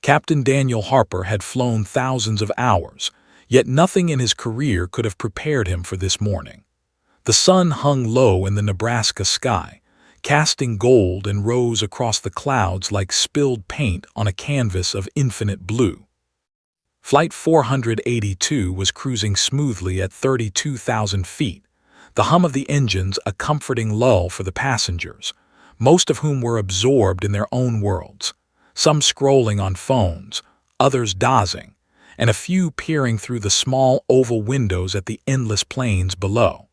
Captain Daniel Harper had flown thousands of hours, yet nothing in his career could have prepared him for this morning. The sun hung low in the Nebraska sky, casting gold and rose across the clouds like spilled paint on a canvas of infinite blue. Flight 482 was cruising smoothly at 32,000 feet, the hum of the engines a comforting lull for the passengers, most of whom were absorbed in their own worlds, some scrolling on phones, others dozing, and a few peering through the small oval windows at the endless plains below.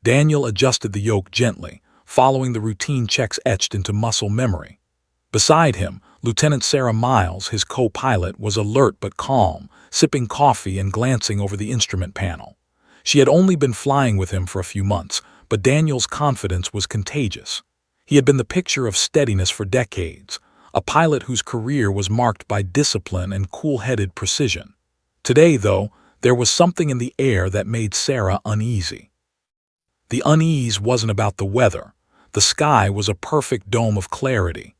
Daniel adjusted the yoke gently, following the routine checks etched into muscle memory. Beside him, Lieutenant Sarah Miles, his co-pilot, was alert but calm, sipping coffee and glancing over the instrument panel. She had only been flying with him for a few months, but Daniel's confidence was contagious. He had been the picture of steadiness for decades, a pilot whose career was marked by discipline and cool-headed precision. Today, though, there was something in the air that made Sarah uneasy. The unease wasn't about the weather. The sky was a perfect dome of clarity.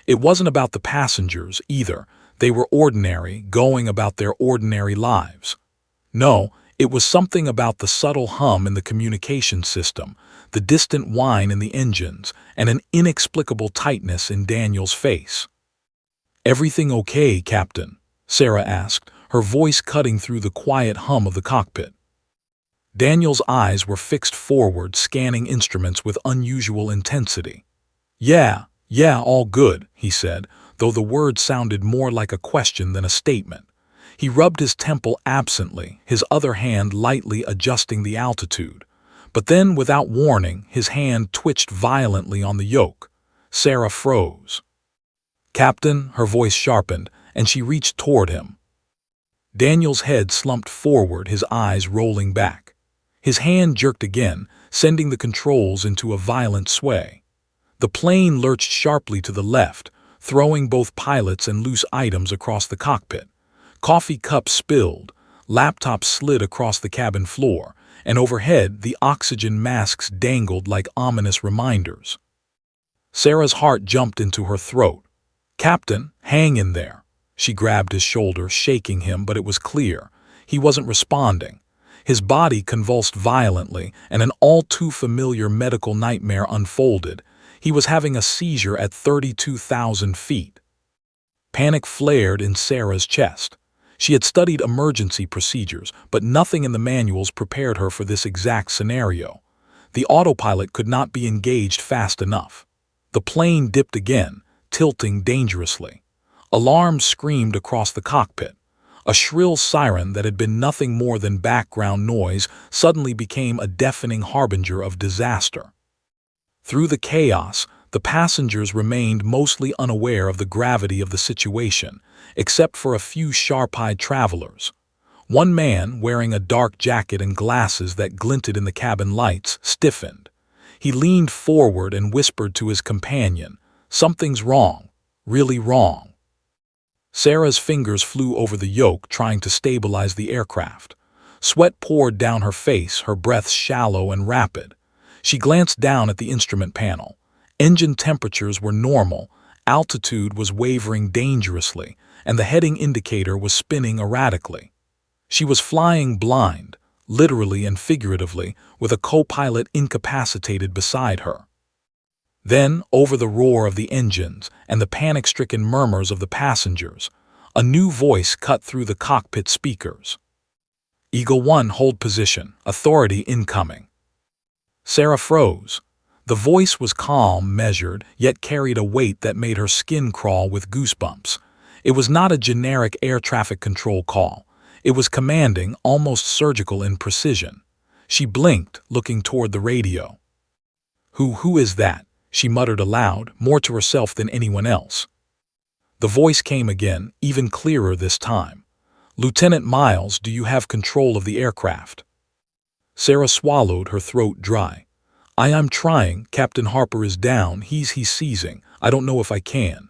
It wasn't about the passengers, either. They were ordinary, going about their ordinary lives. No, it was something about the subtle hum in the communication system, the distant whine in the engines, and an inexplicable tightness in Daniel's face. "Everything okay, Captain?" Sarah asked, her voice cutting through the quiet hum of the cockpit. Daniel's eyes were fixed forward, scanning instruments with unusual intensity. Yeah, all good," he said, though the words sounded more like a question than a statement. He rubbed his temple absently, his other hand lightly adjusting the altitude. But then, without warning, his hand twitched violently on the yoke. Sarah froze. "Captain," her voice sharpened, and she reached toward him. Daniel's head slumped forward, his eyes rolling back. His hand jerked again, sending the controls into a violent sway. The plane lurched sharply to the left, throwing both pilots and loose items across the cockpit. Coffee cups spilled, laptops slid across the cabin floor, and overhead the oxygen masks dangled like ominous reminders. Sarah's heart jumped into her throat. "Captain, hang in there." She grabbed his shoulder, shaking him, but it was clear. He wasn't responding. His body convulsed violently, and an all-too-familiar medical nightmare unfolded. He was having a seizure at 32,000 feet. Panic flared in Sarah's chest. She had studied emergency procedures, but nothing in the manuals prepared her for this exact scenario. The autopilot could not be engaged fast enough. The plane dipped again, tilting dangerously. Alarms screamed across the cockpit. A shrill siren that had been nothing more than background noise suddenly became a deafening harbinger of disaster. Through the chaos, the passengers remained mostly unaware of the gravity of the situation, except for a few sharp-eyed travelers. One man, wearing a dark jacket and glasses that glinted in the cabin lights, stiffened. He leaned forward and whispered to his companion, "Something's wrong, really wrong." Sarah's fingers flew over the yoke, trying to stabilize the aircraft. Sweat poured down her face, her breath shallow and rapid. She glanced down at the instrument panel. Engine temperatures were normal, altitude was wavering dangerously, and the heading indicator was spinning erratically. She was flying blind, literally and figuratively, with a co-pilot incapacitated beside her. Then, over the roar of the engines and the panic-stricken murmurs of the passengers, a new voice cut through the cockpit speakers. "Eagle 1, hold position. Authority incoming." Sarah froze. The voice was calm, measured, yet carried a weight that made her skin crawl with goosebumps. It was not a generic air traffic control call. It was commanding, almost surgical in precision. She blinked, looking toward the radio. Who is that?" she muttered aloud, more to herself than anyone else. The voice came again, even clearer this time. "Lieutenant Miles, do you have control of the aircraft?" Sarah swallowed, her throat dry. I'm trying. Captain Harper is down. He's seizing. I don't know if I can."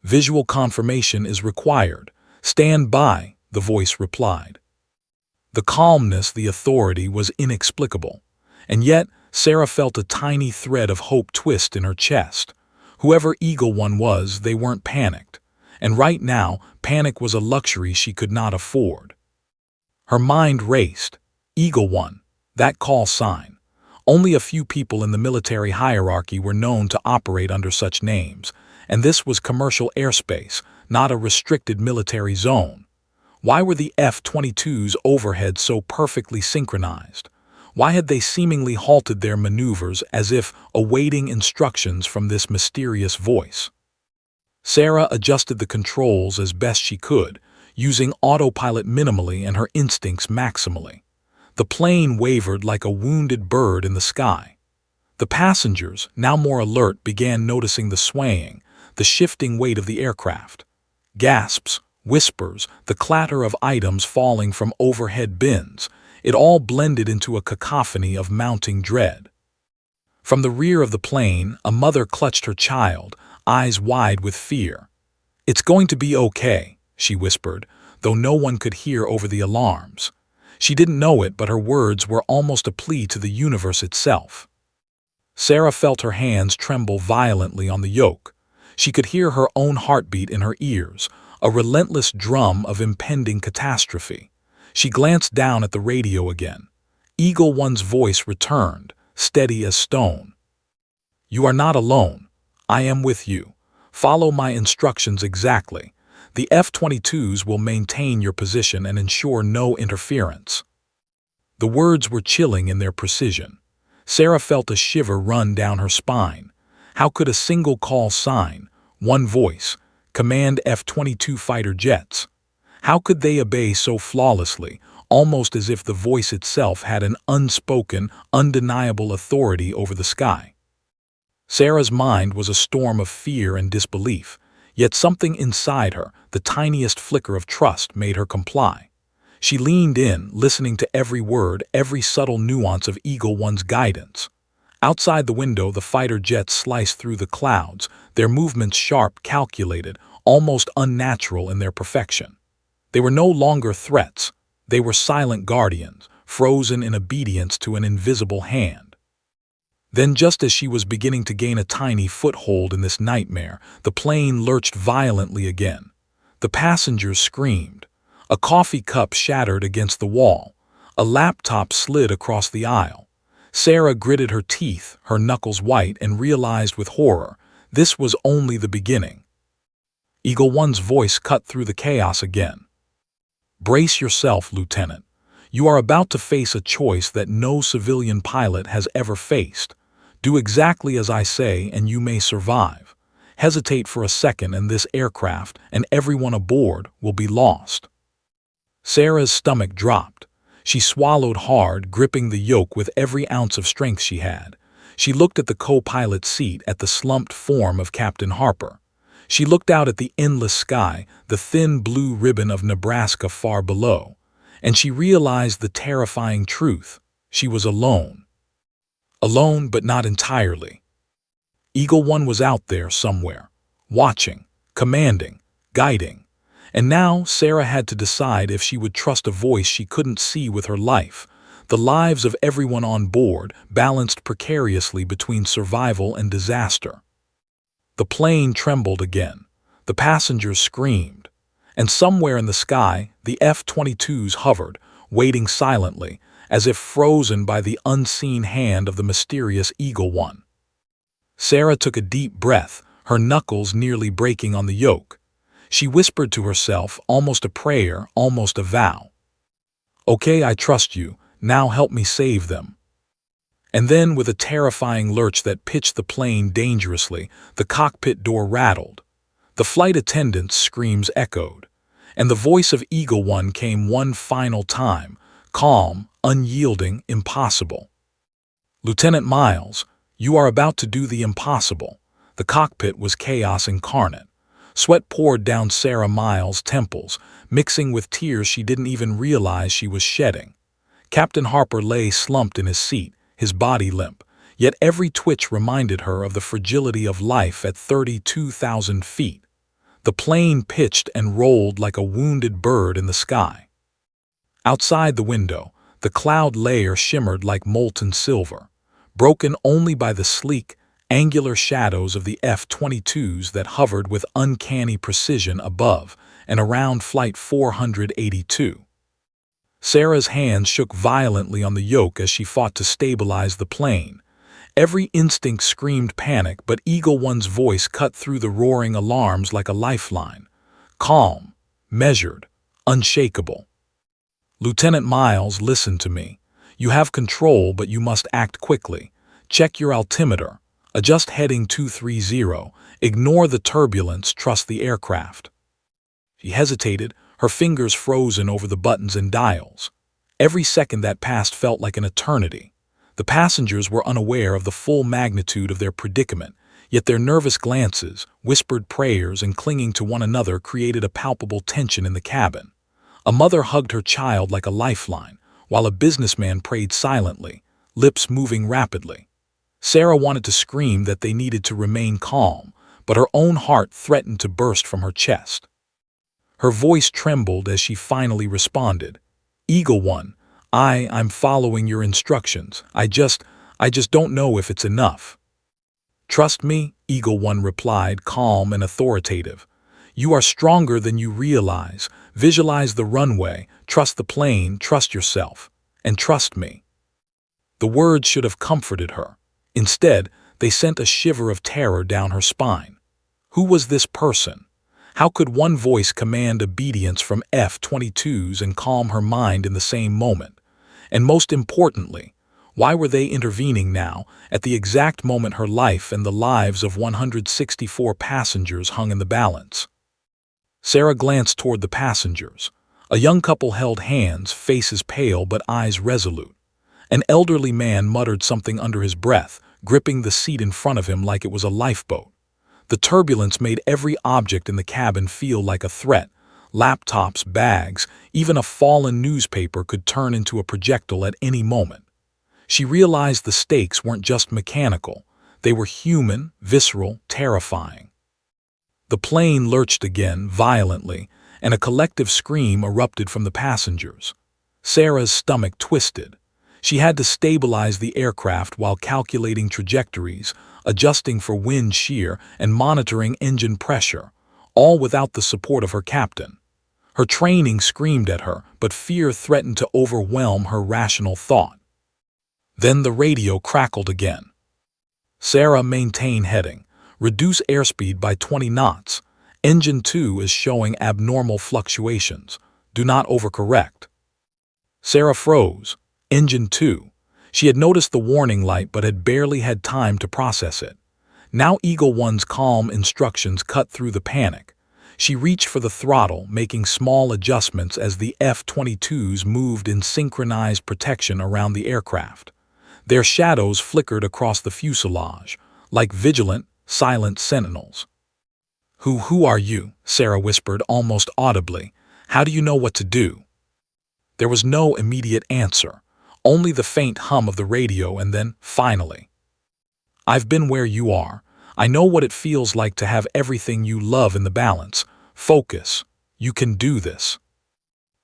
"Visual confirmation is required. Stand by," the voice replied. The calmness, the authority, was inexplicable. And yet, Sarah felt a tiny thread of hope twist in her chest. Whoever Eagle 1 was, they weren't panicked. and right now, panic was a luxury she could not afford. Her mind raced. Eagle One, that call sign. Only a few people in the military hierarchy were known to operate under such names, and this was commercial airspace, not a restricted military zone. Why were the F-22s overhead so perfectly synchronized? Why had they seemingly halted their maneuvers as if awaiting instructions from this mysterious voice? Sarah adjusted the controls as best she could, using autopilot minimally and her instincts maximally. The plane wavered like a wounded bird in the sky. The passengers, now more alert, began noticing the swaying, the shifting weight of the aircraft. Gasps, whispers, the clatter of items falling from overhead bins, it all blended into a cacophony of mounting dread. From the rear of the plane, a mother clutched her child, eyes wide with fear. "It's going to be okay," she whispered, though no one could hear over the alarms. She didn't know it, but her words were almost a plea to the universe itself. Sarah felt her hands tremble violently on the yoke. She could hear her own heartbeat in her ears, a relentless drum of impending catastrophe. She glanced down at the radio again. Eagle One's voice returned, steady as stone. "You are not alone. I am with you. Follow my instructions exactly. The F-22s will maintain your position and ensure no interference." The words were chilling in their precision. Sarah felt a shiver run down her spine. How could a single call sign, one voice, command F-22 fighter jets? How could they obey so flawlessly, almost as if the voice itself had an unspoken, undeniable authority over the sky? Sarah's mind was a storm of fear and disbelief, yet something inside her, the tiniest flicker of trust, made her comply. She leaned in, listening to every word, every subtle nuance of Eagle One's guidance. Outside the window, the fighter jets sliced through the clouds, their movements sharp, calculated, almost unnatural in their perfection. They were no longer threats. They were silent guardians, frozen in obedience to an invisible hand. Then, just as she was beginning to gain a tiny foothold in this nightmare, the plane lurched violently again. The passengers screamed. A coffee cup shattered against the wall. A laptop slid across the aisle. Sarah gritted her teeth, her knuckles white, and realized with horror, this was only the beginning. Eagle One's voice cut through the chaos again. "Brace yourself, Lieutenant. You are about to face a choice that no civilian pilot has ever faced. Do exactly as I say and you may survive. Hesitate for a second and this aircraft and everyone aboard will be lost." Sarah's stomach dropped. She swallowed hard, gripping the yoke with every ounce of strength she had. She looked at the co-pilot seat, at the slumped form of Captain Harper. She looked out at the endless sky, the thin blue ribbon of Nebraska far below, and she realized the terrifying truth. She was alone. Alone, but not entirely. Eagle One was out there somewhere, watching, commanding, guiding. And now Sarah had to decide if she would trust a voice she couldn't see with her life. The lives of everyone on board balanced precariously between survival and disaster. The plane trembled again. The passengers screamed. And somewhere in the sky, the F-22s hovered, waiting silently, as if frozen by the unseen hand of the mysterious Eagle One. Sarah took a deep breath, her knuckles nearly breaking on the yoke. She whispered to herself, almost a prayer, almost a vow. "Okay, I trust you. Now help me save them." And then, with a terrifying lurch that pitched the plane dangerously, the cockpit door rattled. The flight attendant's screams echoed. And the voice of Eagle One came one final time, calm, unyielding, impossible. "Lieutenant Miles, you are about to do the impossible." The cockpit was chaos incarnate. Sweat poured down Sarah Miles' temples, mixing with tears she didn't even realize she was shedding. Captain Harper lay slumped in his seat, his body limp, yet every twitch reminded her of the fragility of life at 32,000 feet. The plane pitched and rolled like a wounded bird in the sky. Outside the window, the cloud layer shimmered like molten silver, broken only by the sleek, angular shadows of the F-22s that hovered with uncanny precision above and around Flight 482. Sarah's hands shook violently on the yoke as she fought to stabilize the plane. Every instinct screamed panic, but Eagle One's voice cut through the roaring alarms like a lifeline. Calm, measured, unshakable. Lieutenant Miles, listen to me. You have control, but you must act quickly. Check your altimeter. Adjust heading 230. Ignore the turbulence. Trust the aircraft. She hesitated, her fingers frozen over the buttons and dials. Every second that passed felt like an eternity. The passengers were unaware of the full magnitude of their predicament, yet their nervous glances, whispered prayers, and clinging to one another created a palpable tension in the cabin. A mother hugged her child like a lifeline, while a businessman prayed silently, lips moving rapidly. Sarah wanted to scream that they needed to remain calm, but her own heart threatened to burst from her chest. Her voice trembled as she finally responded. Eagle One, I'm following your instructions. I just don't know if it's enough. Trust me, Eagle One replied, calm and authoritative. You are stronger than you realize. Visualize the runway, trust the plane, trust yourself, and trust me. The words should have comforted her. Instead, they sent a shiver of terror down her spine. Who was this person? How could one voice command obedience from F-22s and calm her mind in the same moment? And most importantly, why were they intervening now, at the exact moment her life and the lives of 164 passengers hung in the balance? Sarah glanced toward the passengers. A young couple held hands, faces pale but eyes resolute. An elderly man muttered something under his breath, gripping the seat in front of him like it was a lifeboat. The turbulence made every object in the cabin feel like a threat. Laptops, bags, even a fallen newspaper could turn into a projectile at any moment. She realized the stakes weren't just mechanical. They were human, visceral, terrifying. The plane lurched again, violently, and a collective scream erupted from the passengers. Sarah's stomach twisted. She had to stabilize the aircraft while calculating trajectories, adjusting for wind shear, and monitoring engine pressure, all without the support of her captain. Her training screamed at her, but fear threatened to overwhelm her rational thought. Then the radio crackled again. Sarah, maintain heading. Reduce airspeed by 20 knots. Engine 2 is showing abnormal fluctuations. Do not overcorrect. Sarah froze. Engine 2. She had noticed the warning light but had barely had time to process it. Now Eagle One's calm instructions cut through the panic. She reached for the throttle, making small adjustments as the F-22s moved in synchronized protection around the aircraft. Their shadows flickered across the fuselage, like vigilant, silent sentinels. Who are you? Sarah whispered almost audibly. How do you know what to do? There was no immediate answer, only the faint hum of the radio, and then, finally. I've been where you are. I know what it feels like to have everything you love in the balance. Focus. You can do this.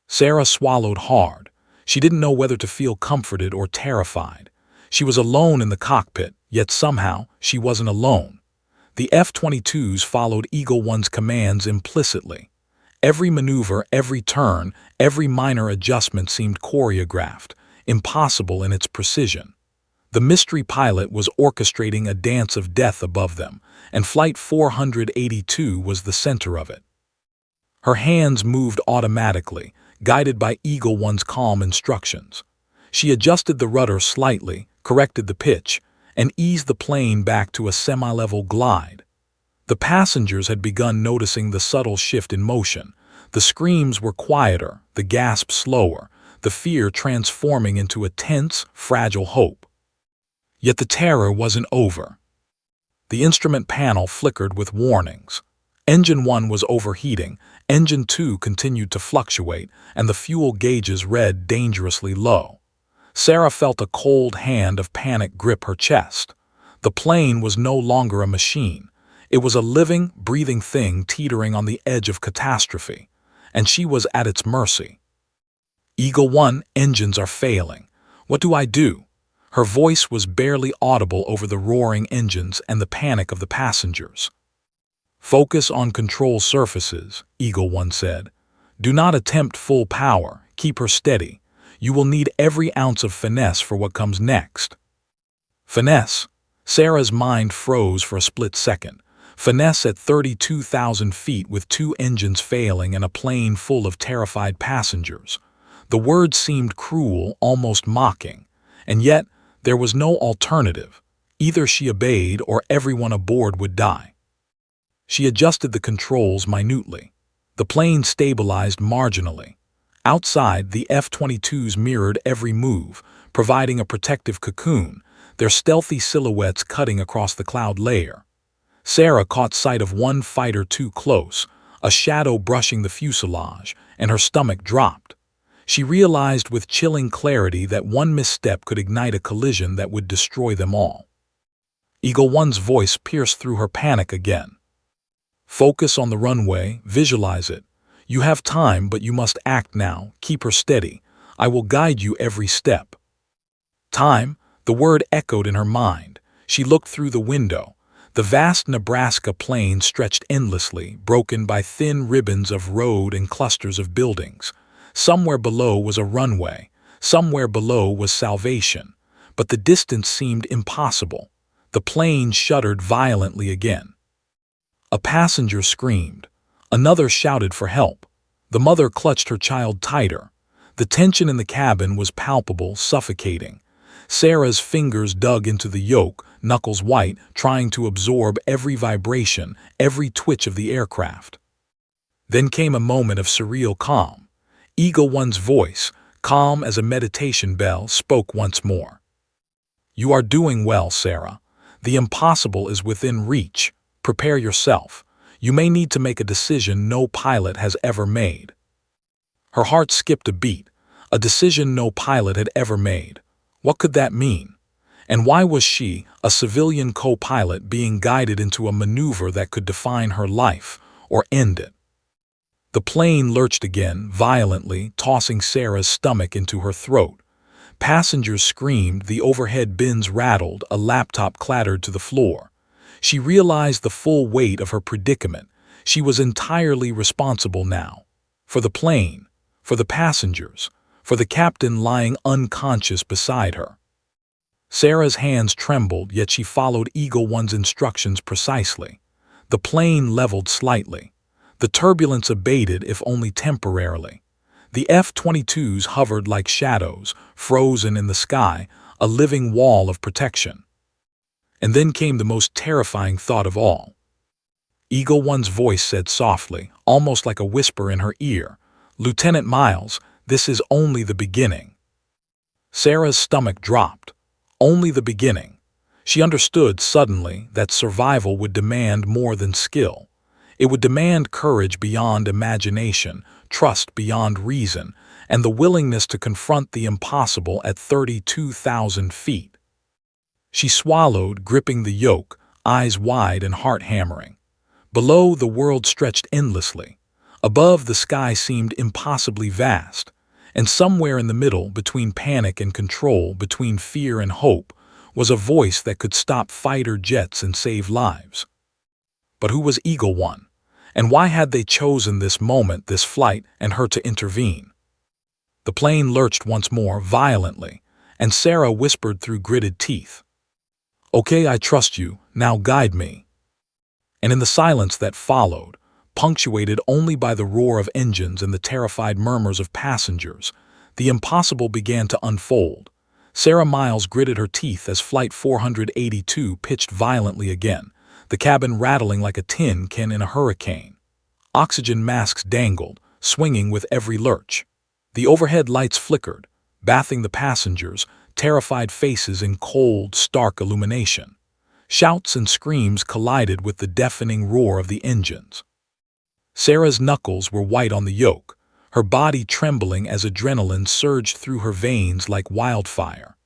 Sarah swallowed hard. She didn't know whether to feel comforted or terrified. She was alone in the cockpit, yet somehow she wasn't alone. The F-22s followed Eagle One's commands implicitly. Every maneuver, every turn, every minor adjustment seemed choreographed, impossible in its precision. The mystery pilot was orchestrating a dance of death above them, and Flight 482 was the center of it. Her hands moved automatically, guided by Eagle One's calm instructions. She adjusted the rudder slightly, corrected the pitch, and eased the plane back to a semi-level glide. The passengers had begun noticing the subtle shift in motion. The screams were quieter, the gasps slower, the fear transforming into a tense, fragile hope. Yet the terror wasn't over. The instrument panel flickered with warnings. Engine 1 was overheating, Engine 2 continued to fluctuate, and the fuel gauges read dangerously low. Sarah felt a cold hand of panic grip her chest. The plane was no longer a machine. It was a living, breathing thing teetering on the edge of catastrophe, and she was at its mercy. Eagle One, engines are failing. What do I do? Her voice was barely audible over the roaring engines and the panic of the passengers. "Focus on control surfaces," Eagle One said. "Do not attempt full power. Keep her steady. You will need every ounce of finesse for what comes next." Finesse? Sarah's mind froze for a split second. Finesse at 32,000 feet with two engines failing and a plane full of terrified passengers. The word seemed cruel, almost mocking. And yet, there was no alternative. Either she obeyed or everyone aboard would die. She adjusted the controls minutely. The plane stabilized marginally. Outside, the F-22s mirrored every move, providing a protective cocoon, their stealthy silhouettes cutting across the cloud layer. Sarah caught sight of one fighter too close, a shadow brushing the fuselage, and her stomach dropped. She realized with chilling clarity that one misstep could ignite a collision that would destroy them all. Eagle One's voice pierced through her panic again. "Focus on the runway, visualize it. You have time, but you must act now. Keep her steady. I will guide you every step." Time? The word echoed in her mind. She looked through the window. The vast Nebraska plain stretched endlessly, broken by thin ribbons of road and clusters of buildings. Somewhere below was a runway. Somewhere below was salvation. But the distance seemed impossible. The plane shuddered violently again. A passenger screamed. Another shouted for help. The mother clutched her child tighter. The tension in the cabin was palpable, suffocating. Sarah's fingers dug into the yoke, knuckles white, trying to absorb every vibration, every twitch of the aircraft. Then came a moment of surreal calm. Eagle One's voice, calm as a meditation bell, spoke once more. "You are doing well, Sarah. The impossible is within reach. Prepare yourself. You may need to make a decision no pilot has ever made." Her heart skipped a beat. A decision no pilot had ever made. What could that mean? And why was she, a civilian co-pilot, being guided into a maneuver that could define her life or end it? The plane lurched again, violently, tossing Sarah's stomach into her throat. Passengers screamed, the overhead bins rattled, a laptop clattered to the floor. She realized the full weight of her predicament. She was entirely responsible now. For the plane, for the passengers, for the captain lying unconscious beside her. Sarah's hands trembled, yet she followed Eagle One's instructions precisely. The plane leveled slightly. The turbulence abated, if only temporarily. The F-22s hovered like shadows, frozen in the sky, a living wall of protection. And then came the most terrifying thought of all. Eagle One's voice said softly, almost like a whisper in her ear, "Lieutenant Miles, this is only the beginning." Sarah's stomach dropped. Only the beginning. She understood suddenly that survival would demand more than skill. It would demand courage beyond imagination, trust beyond reason, and the willingness to confront the impossible at 32,000 feet. She swallowed, gripping the yoke, eyes wide and heart hammering. Below, the world stretched endlessly. Above, the sky seemed impossibly vast. And somewhere in the middle, between panic and control, between fear and hope, was a voice that could stop fighter jets and save lives. But who was Eagle One? And why had they chosen this moment, this flight, and her to intervene? The plane lurched once more, violently, and Sarah whispered through gritted teeth, "Okay, I trust you. Now guide me." And in the silence that followed, punctuated only by the roar of engines and the terrified murmurs of passengers, the impossible began to unfold. Sarah Miles gritted her teeth as Flight 482 pitched violently again, the cabin rattling like a tin can in a hurricane. Oxygen masks dangled, swinging with every lurch. The overhead lights flickered, bathing the passengers, terrified faces in cold, stark illumination. Shouts and screams collided with the deafening roar of the engines. Sarah's knuckles were white on the yoke, her body trembling as adrenaline surged through her veins like wildfire.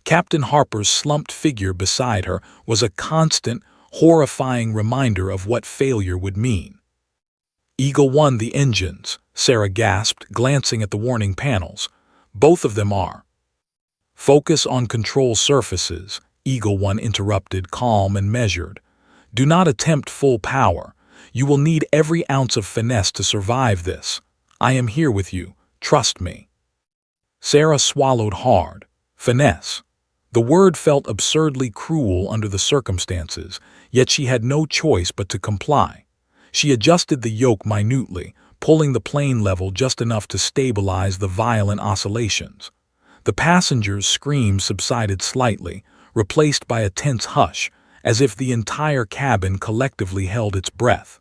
Captain Harper's slumped figure beside her was a constant, horrifying reminder of what failure would mean. "Eagle One, the engines," Sarah gasped, glancing at the warning panels. "Both of them are." Focus on control surfaces, Eagle One interrupted, calm and measured. Do not attempt full power. You will need every ounce of finesse to survive this. I am here with you. Trust me. Sarah swallowed hard. Finesse. The word felt absurdly cruel under the circumstances, yet she had no choice but to comply. She adjusted the yoke minutely, pulling the plane level just enough to stabilize the violent oscillations. The passengers' screams subsided slightly, replaced by a tense hush, as if the entire cabin collectively held its breath.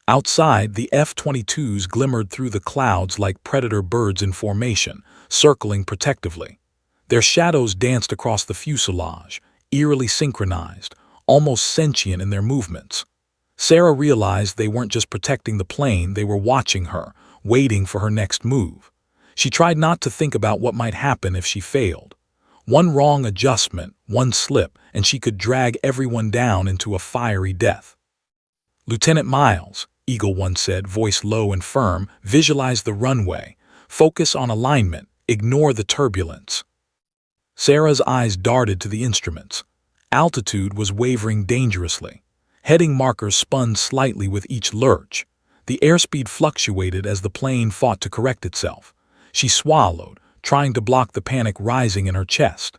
Outside, the F-22s glimmered through the clouds like predator birds in formation, circling protectively. Their shadows danced across the fuselage, eerily synchronized, almost sentient in their movements. Sarah realized they weren't just protecting the plane, they were watching her, waiting for her next move. She tried not to think about what might happen if she failed. One wrong adjustment, one slip, and she could drag everyone down into a fiery death. "Lieutenant Miles," Eagle One said, voice low and firm, "visualize the runway. Focus on alignment. Ignore the turbulence." Sarah's eyes darted to the instruments. Altitude was wavering dangerously. Heading markers spun slightly with each lurch. The airspeed fluctuated as the plane fought to correct itself. She swallowed, trying to block the panic rising in her chest.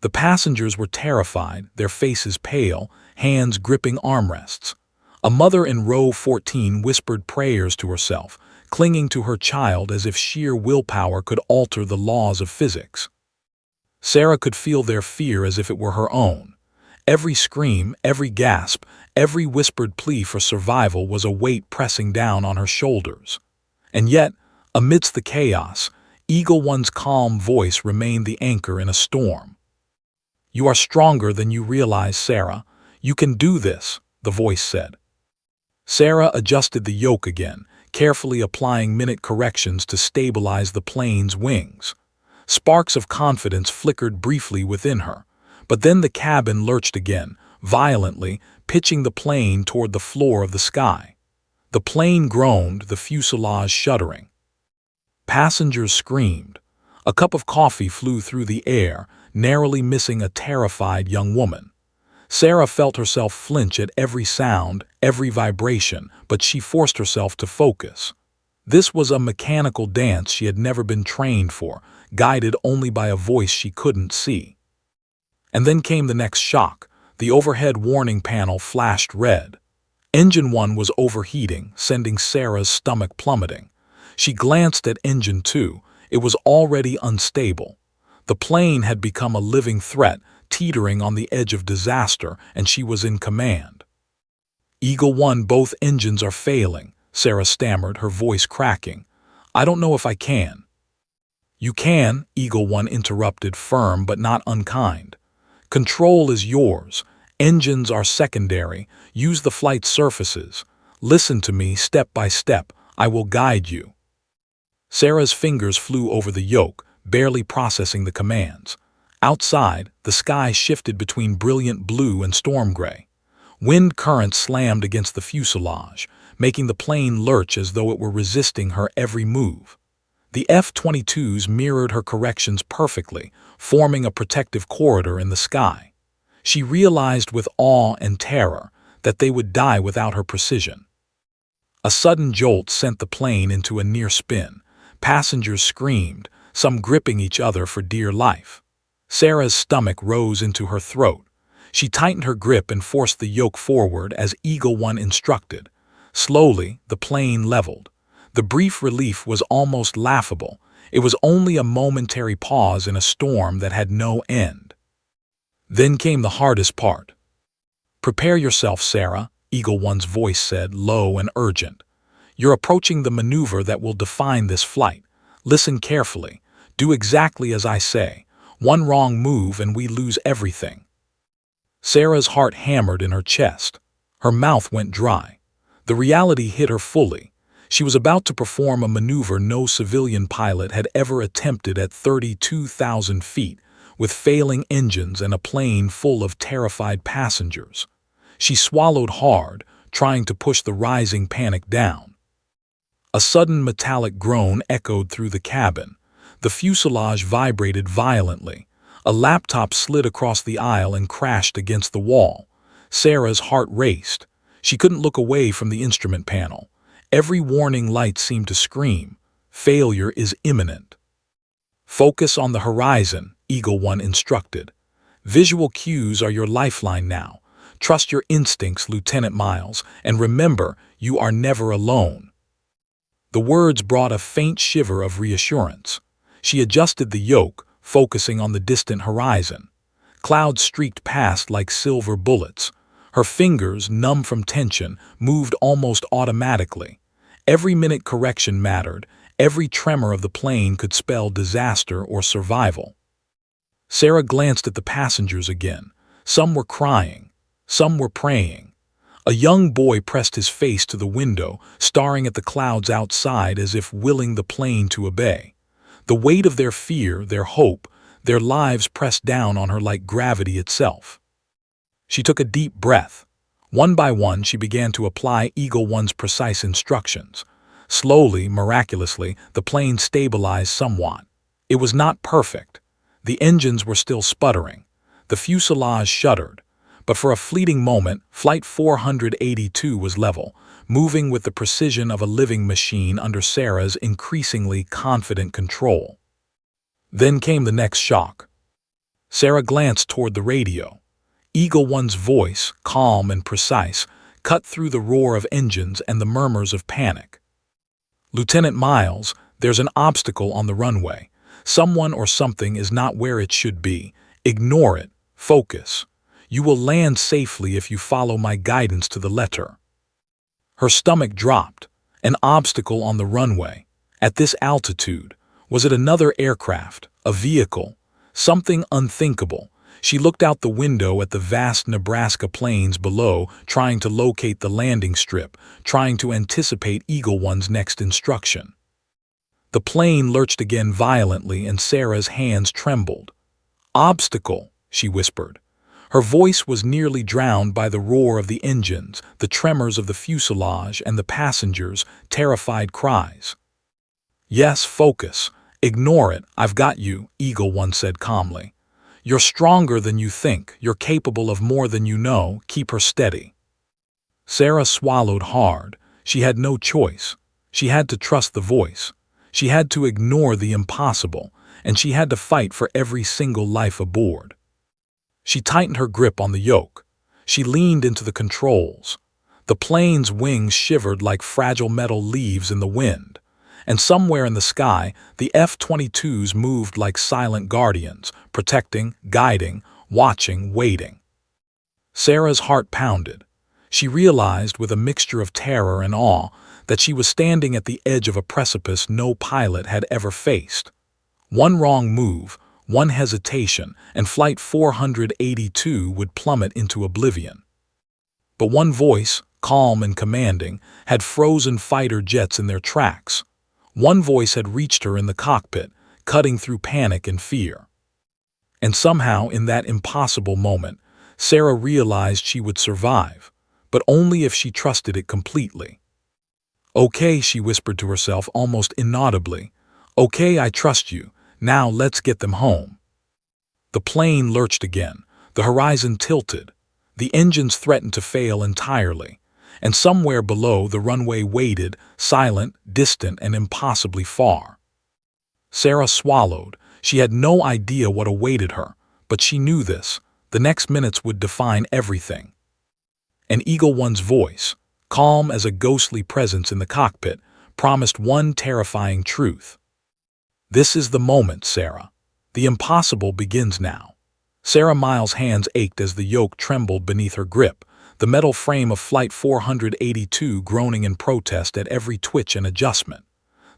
The passengers were terrified, their faces pale, hands gripping armrests. A mother in row 14 whispered prayers to herself, clinging to her child as if sheer willpower could alter the laws of physics. Sarah could feel their fear as if it were her own. Every scream, every gasp, every whispered plea for survival was a weight pressing down on her shoulders. And yet, amidst the chaos, Eagle One's calm voice remained the anchor in a storm. "You are stronger than you realize, Sarah. You can do this," the voice said. Sarah adjusted the yoke again, carefully applying minute corrections to stabilize the plane's wings. Sparks of confidence flickered briefly within her, but then the cabin lurched again, violently, pitching the plane toward the floor of the sky. The plane groaned, the fuselage shuddering. Passengers screamed. A cup of coffee flew through the air, narrowly missing a terrified young woman. Sarah felt herself flinch at every sound, every vibration, but she forced herself to focus. This was a mechanical dance she had never been trained for, guided only by a voice she couldn't see. And then came the next shock. The overhead warning panel flashed red. Engine 1 was overheating, sending Sarah's stomach plummeting. She glanced at Engine 2. It was already unstable. The plane had become a living threat, teetering on the edge of disaster, and she was in command. "Eagle One, both engines are failing," Sarah stammered, her voice cracking. "I don't know if I can." "You can," Eagle One interrupted, firm but not unkind. "Control is yours. Engines are secondary. Use the flight surfaces. Listen to me step by step. I will guide you." Sarah's fingers flew over the yoke, barely processing the commands. Outside, the sky shifted between brilliant blue and storm gray. Wind currents slammed against the fuselage, making the plane lurch as though it were resisting her every move. The F-22s mirrored her corrections perfectly, forming a protective corridor in the sky. She realized with awe and terror that they would die without her precision. A sudden jolt sent the plane into a near spin. Passengers screamed, some gripping each other for dear life. Sarah's stomach rose into her throat. She tightened her grip and forced the yoke forward as Eagle One instructed. Slowly, the plane leveled. The brief relief was almost laughable. It was only a momentary pause in a storm that had no end. Then came the hardest part. "Prepare yourself, Sarah," Eagle One's voice said, low and urgent. "You're approaching the maneuver that will define this flight. Listen carefully. Do exactly as I say. One wrong move and we lose everything." Sarah's heart hammered in her chest. Her mouth went dry. The reality hit her fully. She was about to perform a maneuver no civilian pilot had ever attempted at 32,000 feet, with failing engines and a plane full of terrified passengers. She swallowed hard, trying to push the rising panic down. A sudden metallic groan echoed through the cabin. The fuselage vibrated violently. A laptop slid across the aisle and crashed against the wall. Sarah's heart raced. She couldn't look away from the instrument panel. Every warning light seemed to scream, "Failure is imminent." "Focus on the horizon," Eagle One instructed. "Visual cues are your lifeline now. Trust your instincts, Lieutenant Miles, and remember, you are never alone." The words brought a faint shiver of reassurance. She adjusted the yoke, focusing on the distant horizon. Clouds streaked past like silver bullets. Her fingers, numb from tension, moved almost automatically. Every minute correction mattered. Every tremor of the plane could spell disaster or survival. Sarah glanced at the passengers again. Some were crying. Some were praying. A young boy pressed his face to the window, staring at the clouds outside as if willing the plane to obey. The weight of their fear, their hope, their lives pressed down on her like gravity itself. She took a deep breath. One by one, she began to apply Eagle One's precise instructions. Slowly, miraculously, the plane stabilized somewhat. It was not perfect. The engines were still sputtering. The fuselage shuddered. But for a fleeting moment, Flight 482 was level, moving with the precision of a living machine under Sarah's increasingly confident control. Then came the next shock. Sarah glanced toward the radio. Eagle One's voice, calm and precise, cut through the roar of engines and the murmurs of panic. "Lieutenant Miles, there's an obstacle on the runway. Someone or something is not where it should be. Ignore it. Focus. You will land safely if you follow my guidance to the letter." Her stomach dropped. An obstacle on the runway. At this altitude. Was it another aircraft? A vehicle? Something unthinkable. She looked out the window at the vast Nebraska plains below, trying to locate the landing strip, trying to anticipate Eagle One's next instruction. The plane lurched again violently and Sarah's hands trembled. "Obstacle," she whispered. Her voice was nearly drowned by the roar of the engines, the tremors of the fuselage, and the passengers' terrified cries. "Yes, focus. Ignore it. I've got you," Eagle One said calmly. "You're stronger than you think. You're capable of more than you know. Keep her steady." Sarah swallowed hard. She had no choice. She had to trust the voice. She had to ignore the impossible, and she had to fight for every single life aboard. She tightened her grip on the yoke. She leaned into the controls. The plane's wings shivered like fragile metal leaves in the wind. And somewhere in the sky, the F-22s moved like silent guardians, protecting, guiding, watching, waiting. Sarah's heart pounded. She realized, with a mixture of terror and awe, that she was standing at the edge of a precipice no pilot had ever faced. One wrong move, one hesitation, and Flight 482 would plummet into oblivion. But one voice, calm and commanding, had frozen fighter jets in their tracks. One voice had reached her in the cockpit, cutting through panic and fear. And somehow, in that impossible moment, Sarah realized she would survive, but only if she trusted it completely. "Okay," she whispered to herself almost inaudibly. "Okay, I trust you. Now let's get them home." The plane lurched again. The horizon tilted. The engines threatened to fail entirely. And somewhere below, the runway waited, silent, distant, and impossibly far. Sarah swallowed. She had no idea what awaited her, but she knew this. The next minutes would define everything. And Eagle One's voice, calm as a ghostly presence in the cockpit, promised one terrifying truth. "This is the moment, Sarah. The impossible begins now." Sarah Miles' hands ached as the yoke trembled beneath her grip, the metal frame of Flight 482 groaning in protest at every twitch and adjustment.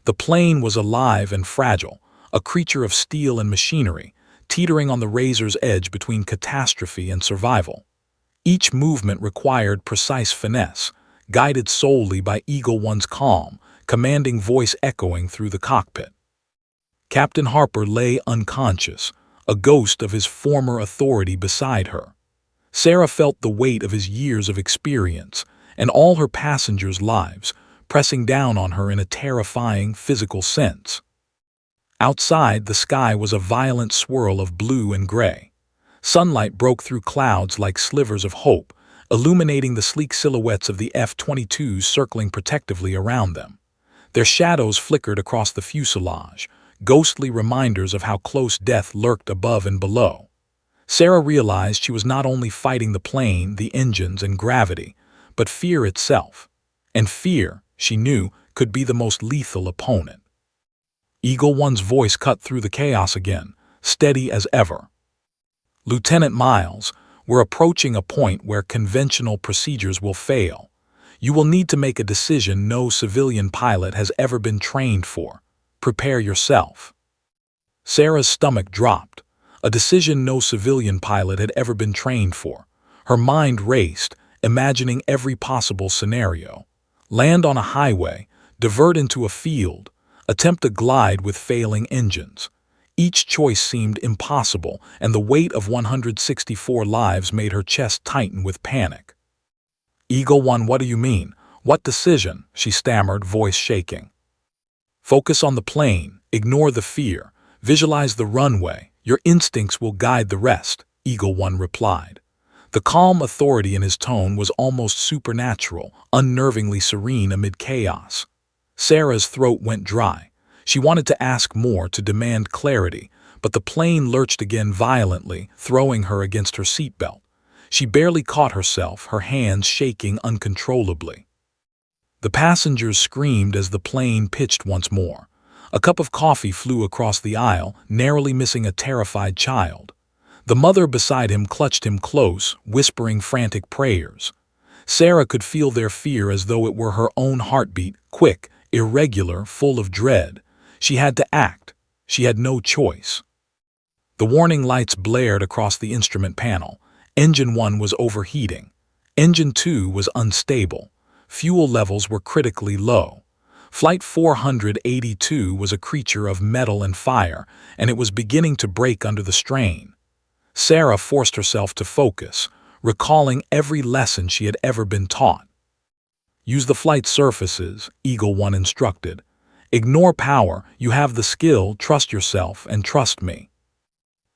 The plane was alive and fragile, a creature of steel and machinery, teetering on the razor's edge between catastrophe and survival. Each movement required precise finesse, guided solely by Eagle One's calm, commanding voice echoing through the cockpit. Captain Harper lay unconscious, a ghost of his former authority beside her. Sarah felt the weight of his years of experience and all her passengers' lives pressing down on her in a terrifying physical sense. Outside, the sky was a violent swirl of blue and gray. Sunlight broke through clouds like slivers of hope, illuminating the sleek silhouettes of the F-22s circling protectively around them. Their shadows flickered across the fuselage, ghostly reminders of how close death lurked above and below. Sarah realized she was not only fighting the plane, the engines, and gravity, but fear itself. And fear, she knew, could be the most lethal opponent. Eagle One's voice cut through the chaos again, steady as ever. "Lieutenant Miles, we're approaching a point where conventional procedures will fail. You will need to make a decision no civilian pilot has ever been trained for. Prepare yourself." Sarah's stomach dropped. A decision no civilian pilot had ever been trained for. Her mind raced, imagining every possible scenario. Land on a highway, divert into a field, attempt a glide with failing engines. Each choice seemed impossible, and the weight of 164 lives made her chest tighten with panic. "Eagle One, what do you mean? What decision?" she stammered, voice shaking. "Focus on the plane, ignore the fear, visualize the runway. Your instincts will guide the rest," Eagle One replied. The calm authority in his tone was almost supernatural, unnervingly serene amid chaos. Sarah's throat went dry. She wanted to ask more, to demand clarity, but the plane lurched again violently, throwing her against her seatbelt. She barely caught herself, her hands shaking uncontrollably. The passengers screamed as the plane pitched once more. A cup of coffee flew across the aisle, narrowly missing a terrified child. The mother beside him clutched him close, whispering frantic prayers. Sarah could feel their fear as though it were her own heartbeat, quick, irregular, full of dread. She had to act. She had no choice. The warning lights blared across the instrument panel. Engine 1 was overheating. Engine 2 was unstable. Fuel levels were critically low. Flight 482 was a creature of metal and fire, and it was beginning to break under the strain. Sarah forced herself to focus, recalling every lesson she had ever been taught. "Use the flight surfaces," Eagle One instructed. "Ignore power, you have the skill, trust yourself, and trust me."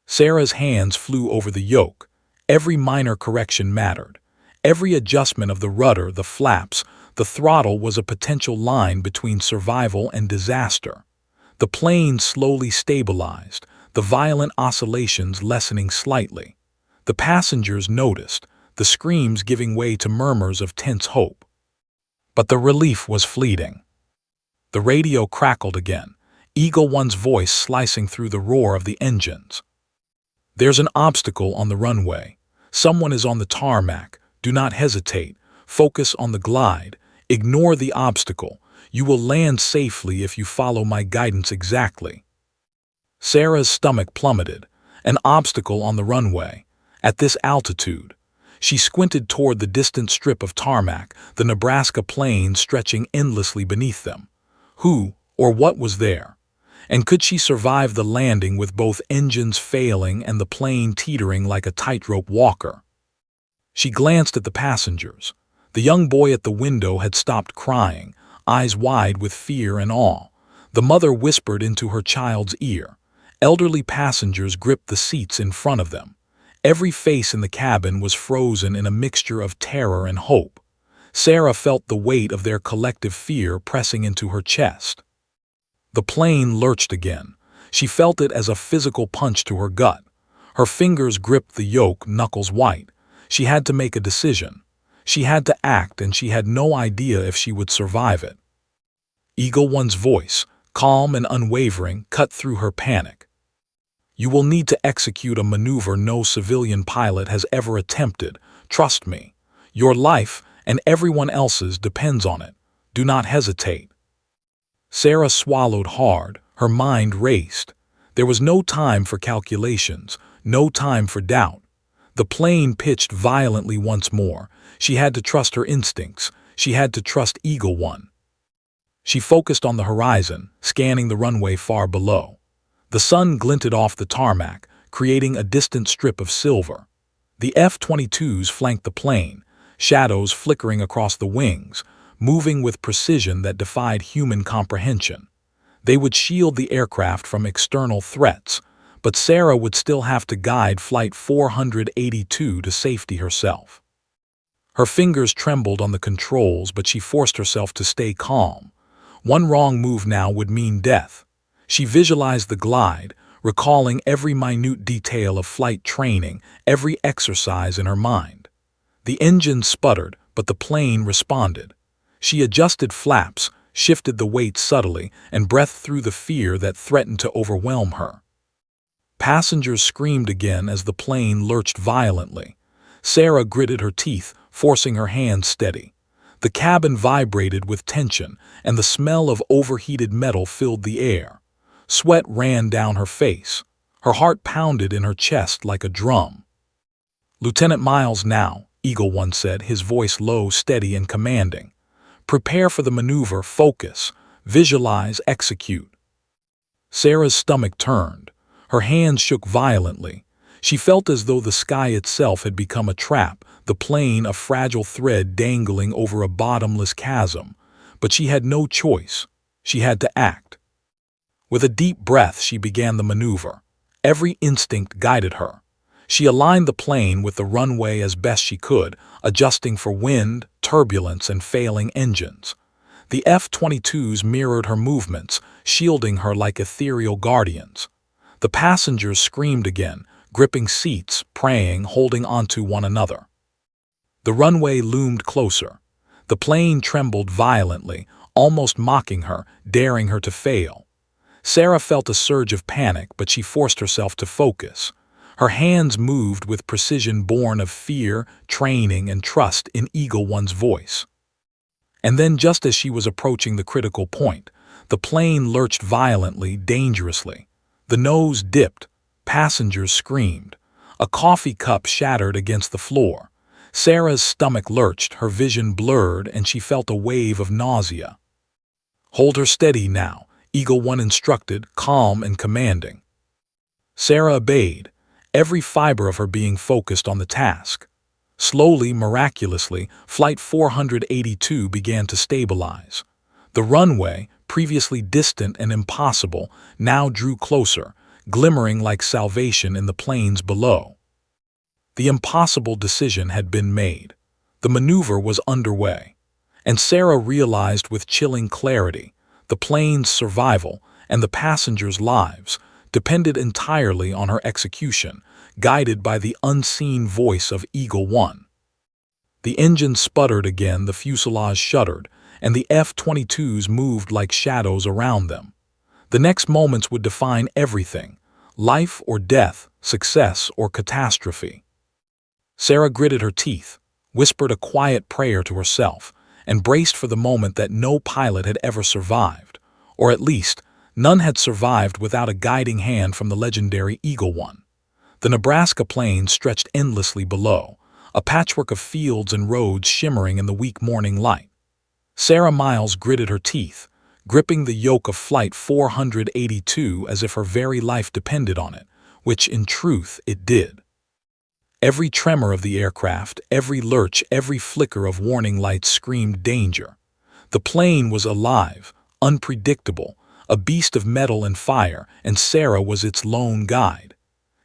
Sarah's hands flew over the yoke. Every minor correction mattered. Every adjustment of the rudder, the flaps, the throttle was a potential line between survival and disaster. The plane slowly stabilized, the violent oscillations lessening slightly. The passengers noticed, the screams giving way to murmurs of tense hope. But the relief was fleeting. The radio crackled again, Eagle One's voice slicing through the roar of the engines. "There's an obstacle on the runway. Someone is on the tarmac. Do not hesitate. Focus on the glide. Ignore the obstacle. You will land safely if you follow my guidance exactly." Sarah's stomach plummeted. An obstacle on the runway. At this altitude. She squinted toward the distant strip of tarmac, the Nebraska plains stretching endlessly beneath them. Who or what was there? And could she survive the landing with both engines failing and the plane teetering like a tightrope walker? She glanced at the passengers. The young boy at the window had stopped crying, eyes wide with fear and awe. The mother whispered into her child's ear. Elderly passengers gripped the seats in front of them. Every face in the cabin was frozen in a mixture of terror and hope. Sarah felt the weight of their collective fear pressing into her chest. The plane lurched again. She felt it as a physical punch to her gut. Her fingers gripped the yoke, knuckles white. She had to make a decision. She had to act, and she had no idea if she would survive it. Eagle One's voice, calm and unwavering, cut through her panic. "You will need to execute a maneuver no civilian pilot has ever attempted. Trust me. Your life, and everyone else's, depends on it. Do not hesitate." Sarah swallowed hard. Her mind raced. There was no time for calculations, no time for doubt. The plane pitched violently once more. She had to trust her instincts. She had to trust Eagle One. She focused on the horizon, scanning the runway far below. The sun glinted off the tarmac, creating a distant strip of silver. The F-22s flanked the plane, shadows flickering across the wings, moving with precision that defied human comprehension. They would shield the aircraft from external threats, but Sarah would still have to guide Flight 482 to safety herself. Her fingers trembled on the controls, but she forced herself to stay calm. One wrong move now would mean death. She visualized the glide, recalling every minute detail of flight training, every exercise in her mind. The engine sputtered, but the plane responded. She adjusted flaps, shifted the weight subtly, and breathed through the fear that threatened to overwhelm her. Passengers screamed again as the plane lurched violently. Sarah gritted her teeth, forcing her hands steady. The cabin vibrated with tension, and the smell of overheated metal filled the air. Sweat ran down her face. Her heart pounded in her chest like a drum. "Lieutenant Miles now," Eagle One said, his voice low, steady, and commanding. "Prepare for the maneuver, focus, visualize, execute." Sarah's stomach turned. Her hands shook violently. She felt as though the sky itself had become a trap, the plane a fragile thread dangling over a bottomless chasm. But she had no choice. She had to act. With a deep breath, she began the maneuver. Every instinct guided her. She aligned the plane with the runway as best she could, adjusting for wind, turbulence, and failing engines. The F-22s mirrored her movements, shielding her like ethereal guardians. The passengers screamed again, gripping seats, praying, holding onto one another. The runway loomed closer. The plane trembled violently, almost mocking her, daring her to fail. Sarah felt a surge of panic, but she forced herself to focus. Her hands moved with precision born of fear, training, and trust in Eagle One's voice. And then, just as she was approaching the critical point, the plane lurched violently, dangerously. The nose dipped. Passengers screamed. A coffee cup shattered against the floor. Sarah's stomach lurched, her vision blurred, and she felt a wave of nausea. "Hold her steady now," Eagle One instructed, calm and commanding. Sarah obeyed, every fiber of her being focused on the task. Slowly, miraculously, Flight 482 began to stabilize. The runway, previously distant and impossible, now drew closer, glimmering like salvation in the plains below. The impossible decision had been made. The maneuver was underway. And Sarah realized with chilling clarity, the plane's survival and the passengers' lives depended entirely on her execution, guided by the unseen voice of Eagle One. The engine sputtered again, the fuselage shuddered, and the F-22s moved like shadows around them. The next moments would define everything: life or death, success or catastrophe. Sarah gritted her teeth, whispered a quiet prayer to herself, and braced for the moment that no pilot had ever survived, or at least, none had survived without a guiding hand from the legendary Eagle One. The Nebraska plains stretched endlessly below, a patchwork of fields and roads shimmering in the weak morning light. Sarah Miles gritted her teeth, gripping the yoke of Flight 482 as if her very life depended on it, which in truth it did. Every tremor of the aircraft, every lurch, every flicker of warning lights screamed danger. The plane was alive, unpredictable, a beast of metal and fire, and Sarah was its lone guide.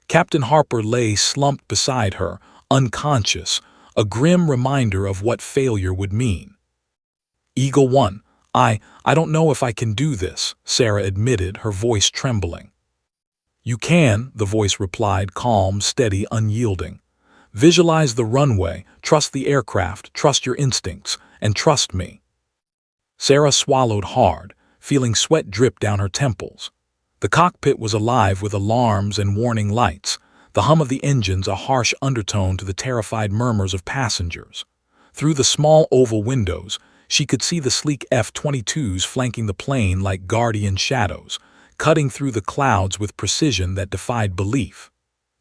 Captain Harper lay slumped beside her, unconscious, a grim reminder of what failure would mean. "Eagle One, I don't know if I can do this," Sarah admitted, her voice trembling. "You can," the voice replied, calm, steady, unyielding. "Visualize the runway, trust the aircraft, trust your instincts, and trust me." Sarah swallowed hard, feeling sweat drip down her temples. The cockpit was alive with alarms and warning lights, the hum of the engines a harsh undertone to the terrified murmurs of passengers. Through the small oval windows, she could see the sleek F-22s flanking the plane like guardian shadows, cutting through the clouds with precision that defied belief.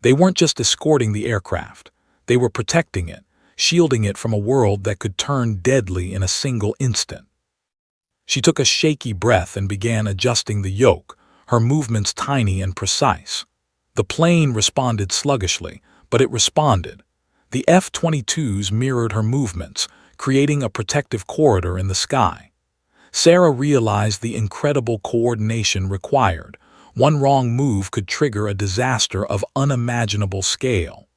They weren't just escorting the aircraft. They were protecting it, shielding it from a world that could turn deadly in a single instant. She took a shaky breath and began adjusting the yoke, her movements tiny and precise. The plane responded sluggishly, but it responded. The F-22s mirrored her movements, creating a protective corridor in the sky. Sarah realized the incredible coordination required. One wrong move could trigger a disaster of unimaginable scale.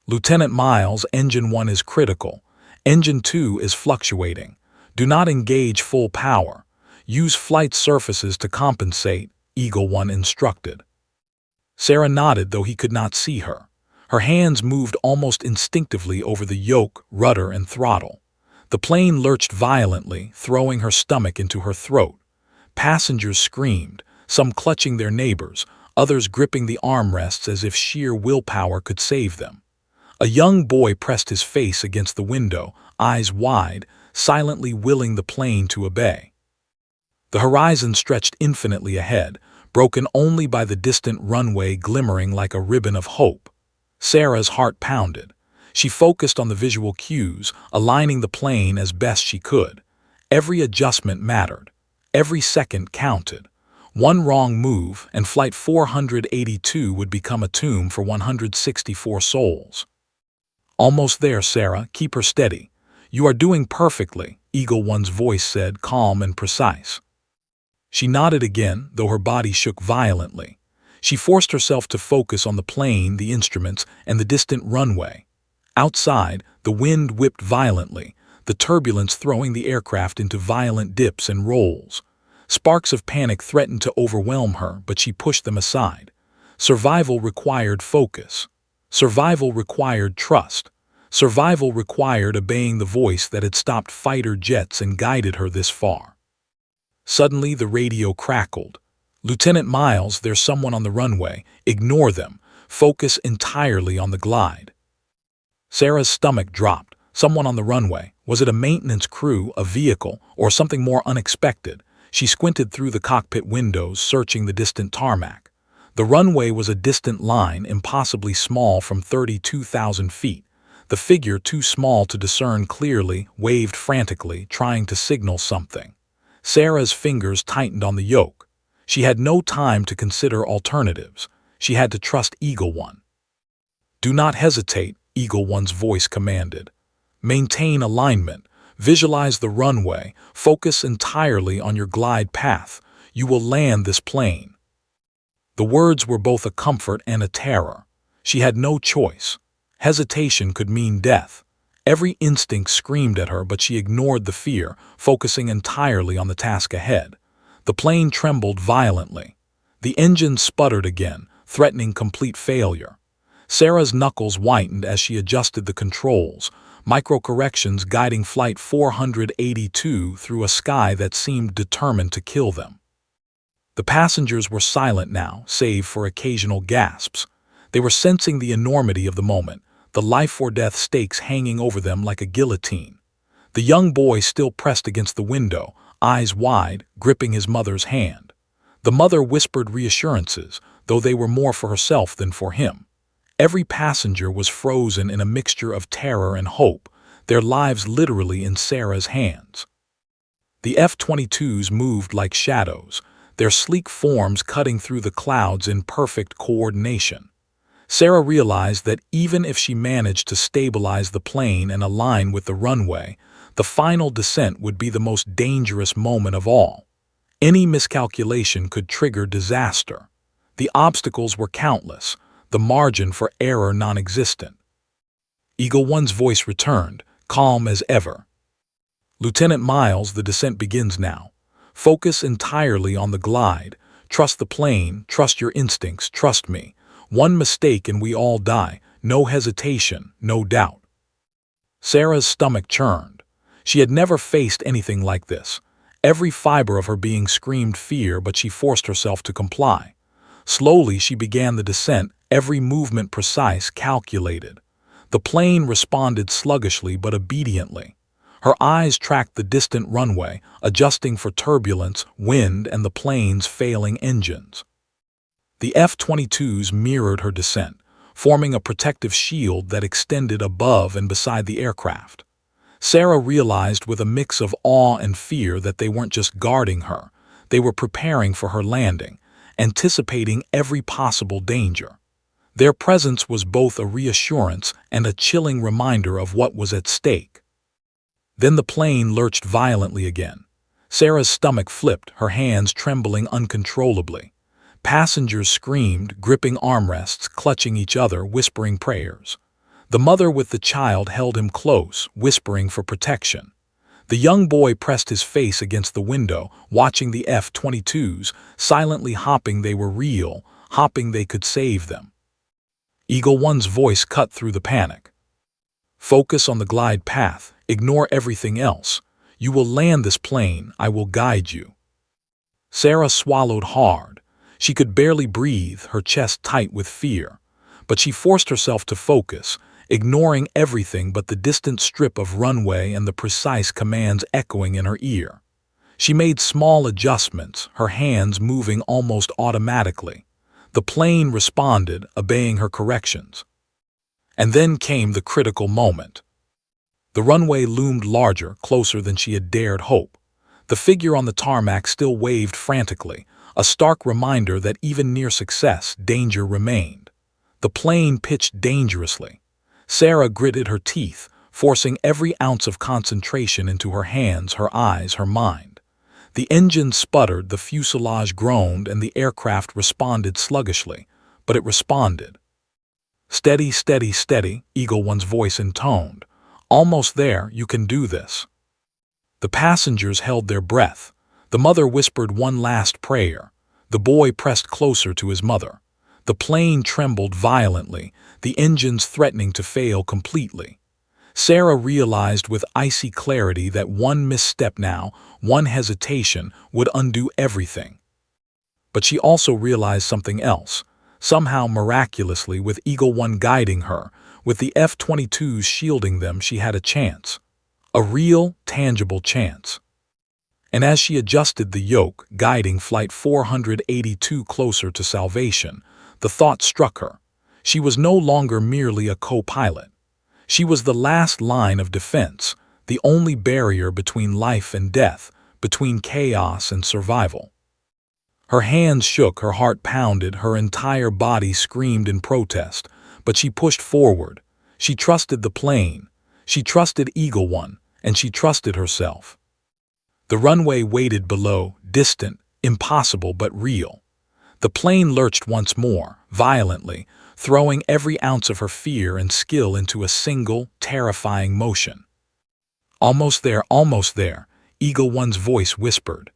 Lieutenant Miles, Engine 1 is critical. Engine 2 is fluctuating. Do not engage full power. Use flight surfaces to compensate, Eagle 1 instructed. Sarah nodded, though he could not see her. Her hands moved almost instinctively over the yoke, rudder, and throttle. The plane lurched violently, throwing her stomach into her throat. Passengers screamed, some clutching their neighbors, others gripping the armrests as if sheer willpower could save them. A young boy pressed his face against the window, eyes wide, silently willing the plane to obey. The horizon stretched infinitely ahead, broken only by the distant runway glimmering like a ribbon of hope. Sarah's heart pounded. She focused on the visual cues, aligning the plane as best she could. Every adjustment mattered. Every second counted. One wrong move, and Flight 482 would become a tomb for 164 souls. Almost there, Sarah. Keep her steady. You are doing perfectly, Eagle One's voice said, calm and precise. She nodded again, though her body shook violently. She forced herself to focus on the plane, the instruments, and the distant runway. Outside, the wind whipped violently, the turbulence throwing the aircraft into violent dips and rolls. Sparks of panic threatened to overwhelm her, but she pushed them aside. Survival required focus. Survival required trust. Survival required obeying the voice that had stopped fighter jets and guided her this far. Suddenly, the radio crackled. Lieutenant Miles, there's someone on the runway. Ignore them. Focus entirely on the glide. Sarah's stomach dropped. Someone on the runway. Was it a maintenance crew, a vehicle, or something more unexpected? She squinted through the cockpit windows, searching the distant tarmac. The runway was a distant line, impossibly small from 32,000 feet. The figure, too small to discern clearly, waved frantically, trying to signal something. Sarah's fingers tightened on the yoke. She had no time to consider alternatives. She had to trust Eagle One. Do not hesitate, Eagle One's voice commanded. Maintain alignment. Visualize the runway. Focus entirely on your glide path. You will land this plane. The words were both a comfort and a terror. She had no choice. Hesitation could mean death. Every instinct screamed at her, but she ignored the fear, focusing entirely on the task ahead. The plane trembled violently. The engine sputtered again, threatening complete failure. Sarah's knuckles whitened as she adjusted the controls, micro-corrections guiding Flight 482 through a sky that seemed determined to kill them. The passengers were silent now, save for occasional gasps. They were sensing the enormity of the moment, the life-or-death stakes hanging over them like a guillotine. The young boy still pressed against the window, eyes wide, gripping his mother's hand. The mother whispered reassurances, though they were more for herself than for him. Every passenger was frozen in a mixture of terror and hope, their lives literally in Sarah's hands. The F-22s moved like shadows, their sleek forms cutting through the clouds in perfect coordination. Sarah realized that even if she managed to stabilize the plane and align with the runway, the final descent would be the most dangerous moment of all. Any miscalculation could trigger disaster. The obstacles were countless, the margin for error non-existent. Eagle One's voice returned, calm as ever. Lieutenant Miles, the descent begins now. Focus entirely on the glide. Trust the plane, trust your instincts, trust me. One mistake and we all die. No hesitation, no doubt. Sarah's stomach churned. She had never faced anything like this. Every fiber of her being screamed fear, but she forced herself to comply. Slowly she began the descent, every movement precise, calculated. The plane responded sluggishly but obediently. Her eyes tracked the distant runway, adjusting for turbulence, wind, and the plane's failing engines. The F-22s mirrored her descent, forming a protective shield that extended above and beside the aircraft. Sarah realized with a mix of awe and fear that they weren't just guarding her, they were preparing for her landing, anticipating every possible danger. Their presence was both a reassurance and a chilling reminder of what was at stake. Then the plane lurched violently again. Sarah's stomach flipped, her hands trembling uncontrollably. Passengers screamed, gripping armrests, clutching each other, whispering prayers. The mother with the child held him close, whispering for protection. The young boy pressed his face against the window, watching the F-22s, silently hopping they were real, hopping they could save them. Eagle One's voice cut through the panic. Focus on the glide path, ignore everything else. You will land this plane, I will guide you. Sarah swallowed hard. She could barely breathe, her chest tight with fear. But she forced herself to focus, ignoring everything but the distant strip of runway and the precise commands echoing in her ear. She made small adjustments, her hands moving almost automatically. The plane responded, obeying her corrections. And then came the critical moment. The runway loomed larger, closer than she had dared hope. The figure on the tarmac still waved frantically, a stark reminder that even near success, danger remained. The plane pitched dangerously. Sarah gritted her teeth, forcing every ounce of concentration into her hands, her eyes, her mind. The engine sputtered, the fuselage groaned, and the aircraft responded sluggishly, but it responded. Steady, steady, steady, Eagle One's voice intoned. Almost there, you can do this. The passengers held their breath. The mother whispered one last prayer. The boy pressed closer to his mother. The plane trembled violently, the engines threatening to fail completely. Sarah realized with icy clarity that one misstep now, one hesitation, would undo everything. But she also realized something else. Somehow, miraculously, with Eagle One guiding her, with the F-22s shielding them, she had a chance. A real, tangible chance. And as she adjusted the yoke, guiding Flight 482 closer to salvation, the thought struck her. She was no longer merely a co-pilot. She was the last line of defense, the only barrier between life and death, between chaos and survival. Her hands shook, her heart pounded, her entire body screamed in protest, but she pushed forward. She trusted the plane. She trusted Eagle One, and she trusted herself. The runway waited below, distant, impossible but real. The plane lurched once more, violently, throwing every ounce of her fear and skill into a single, terrifying motion. Almost there, Eagle One's voice whispered.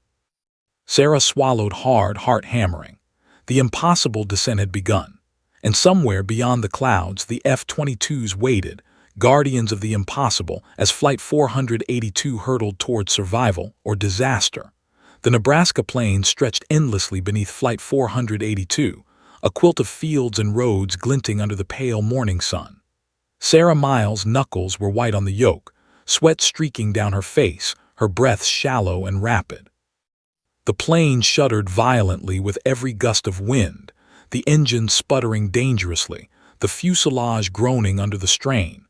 Sarah swallowed hard, heart hammering. The impossible descent had begun, and somewhere beyond the clouds the F-22s waited, guardians of the impossible, as Flight 482 hurtled toward survival or disaster. The Nebraska plains stretched endlessly beneath Flight 482, a quilt of fields and roads glinting under the pale morning sun. Sarah Miles' knuckles were white on the yoke, sweat streaking down her face, her breath shallow and rapid. The plane shuddered violently with every gust of wind, the engine sputtering dangerously, the fuselage groaning under the strain.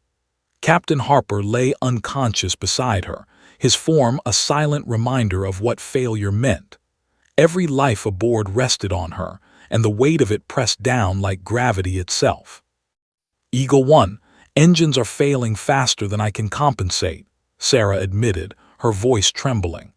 Captain Harper lay unconscious beside her, his form a silent reminder of what failure meant. Every life aboard rested on her, and the weight of it pressed down like gravity itself. Eagle One, engines are failing faster than I can compensate, Sarah admitted, her voice trembling.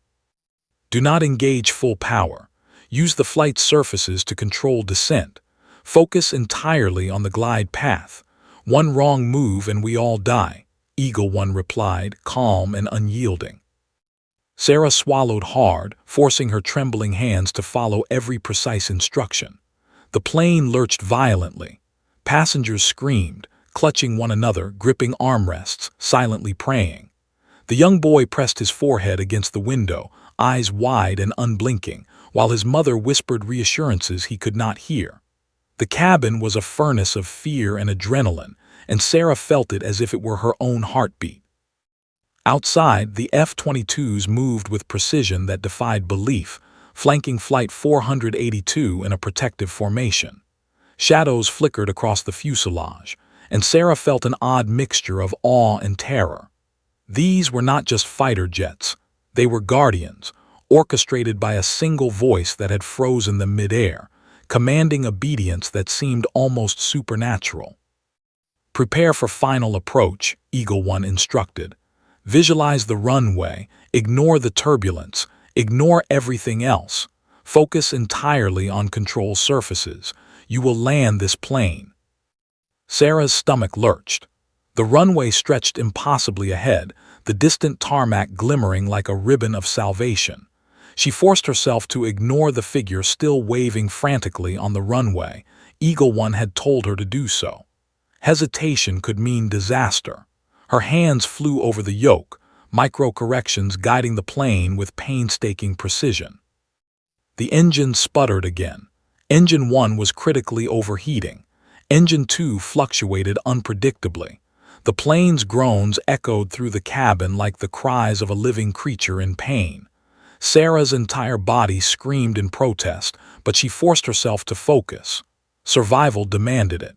Do not engage full power. Use the flight surfaces to control descent. Focus entirely on the glide path. One wrong move and we all die, Eagle One replied, calm and unyielding. Sarah swallowed hard, forcing her trembling hands to follow every precise instruction. The plane lurched violently. Passengers screamed, clutching one another, gripping armrests, silently praying. The young boy pressed his forehead against the window, eyes wide and unblinking, while his mother whispered reassurances he could not hear. The cabin was a furnace of fear and adrenaline, and Sarah felt it as if it were her own heartbeat. Outside, the F-22s moved with precision that defied belief, flanking Flight 482 in a protective formation. Shadows flickered across the fuselage, and Sarah felt an odd mixture of awe and terror. These were not just fighter jets. They were guardians, orchestrated by a single voice that had frozen them midair, commanding obedience that seemed almost supernatural. Prepare for final approach, Eagle One instructed. Visualize the runway, ignore the turbulence, Ignore everything else. Focus entirely on control surfaces. You will land this plane. Sarah's stomach lurched. The runway stretched impossibly ahead, the distant tarmac glimmering like a ribbon of salvation. She forced herself to ignore the figure still waving frantically on the runway. Eagle One had told her to do so. Hesitation could mean disaster. Her hands flew over the yoke, micro-corrections guiding the plane with painstaking precision. The engine sputtered again. Engine 1 was critically overheating. Engine 2 fluctuated unpredictably. The plane's groans echoed through the cabin like the cries of a living creature in pain. Sarah's entire body screamed in protest, but she forced herself to focus. Survival demanded it.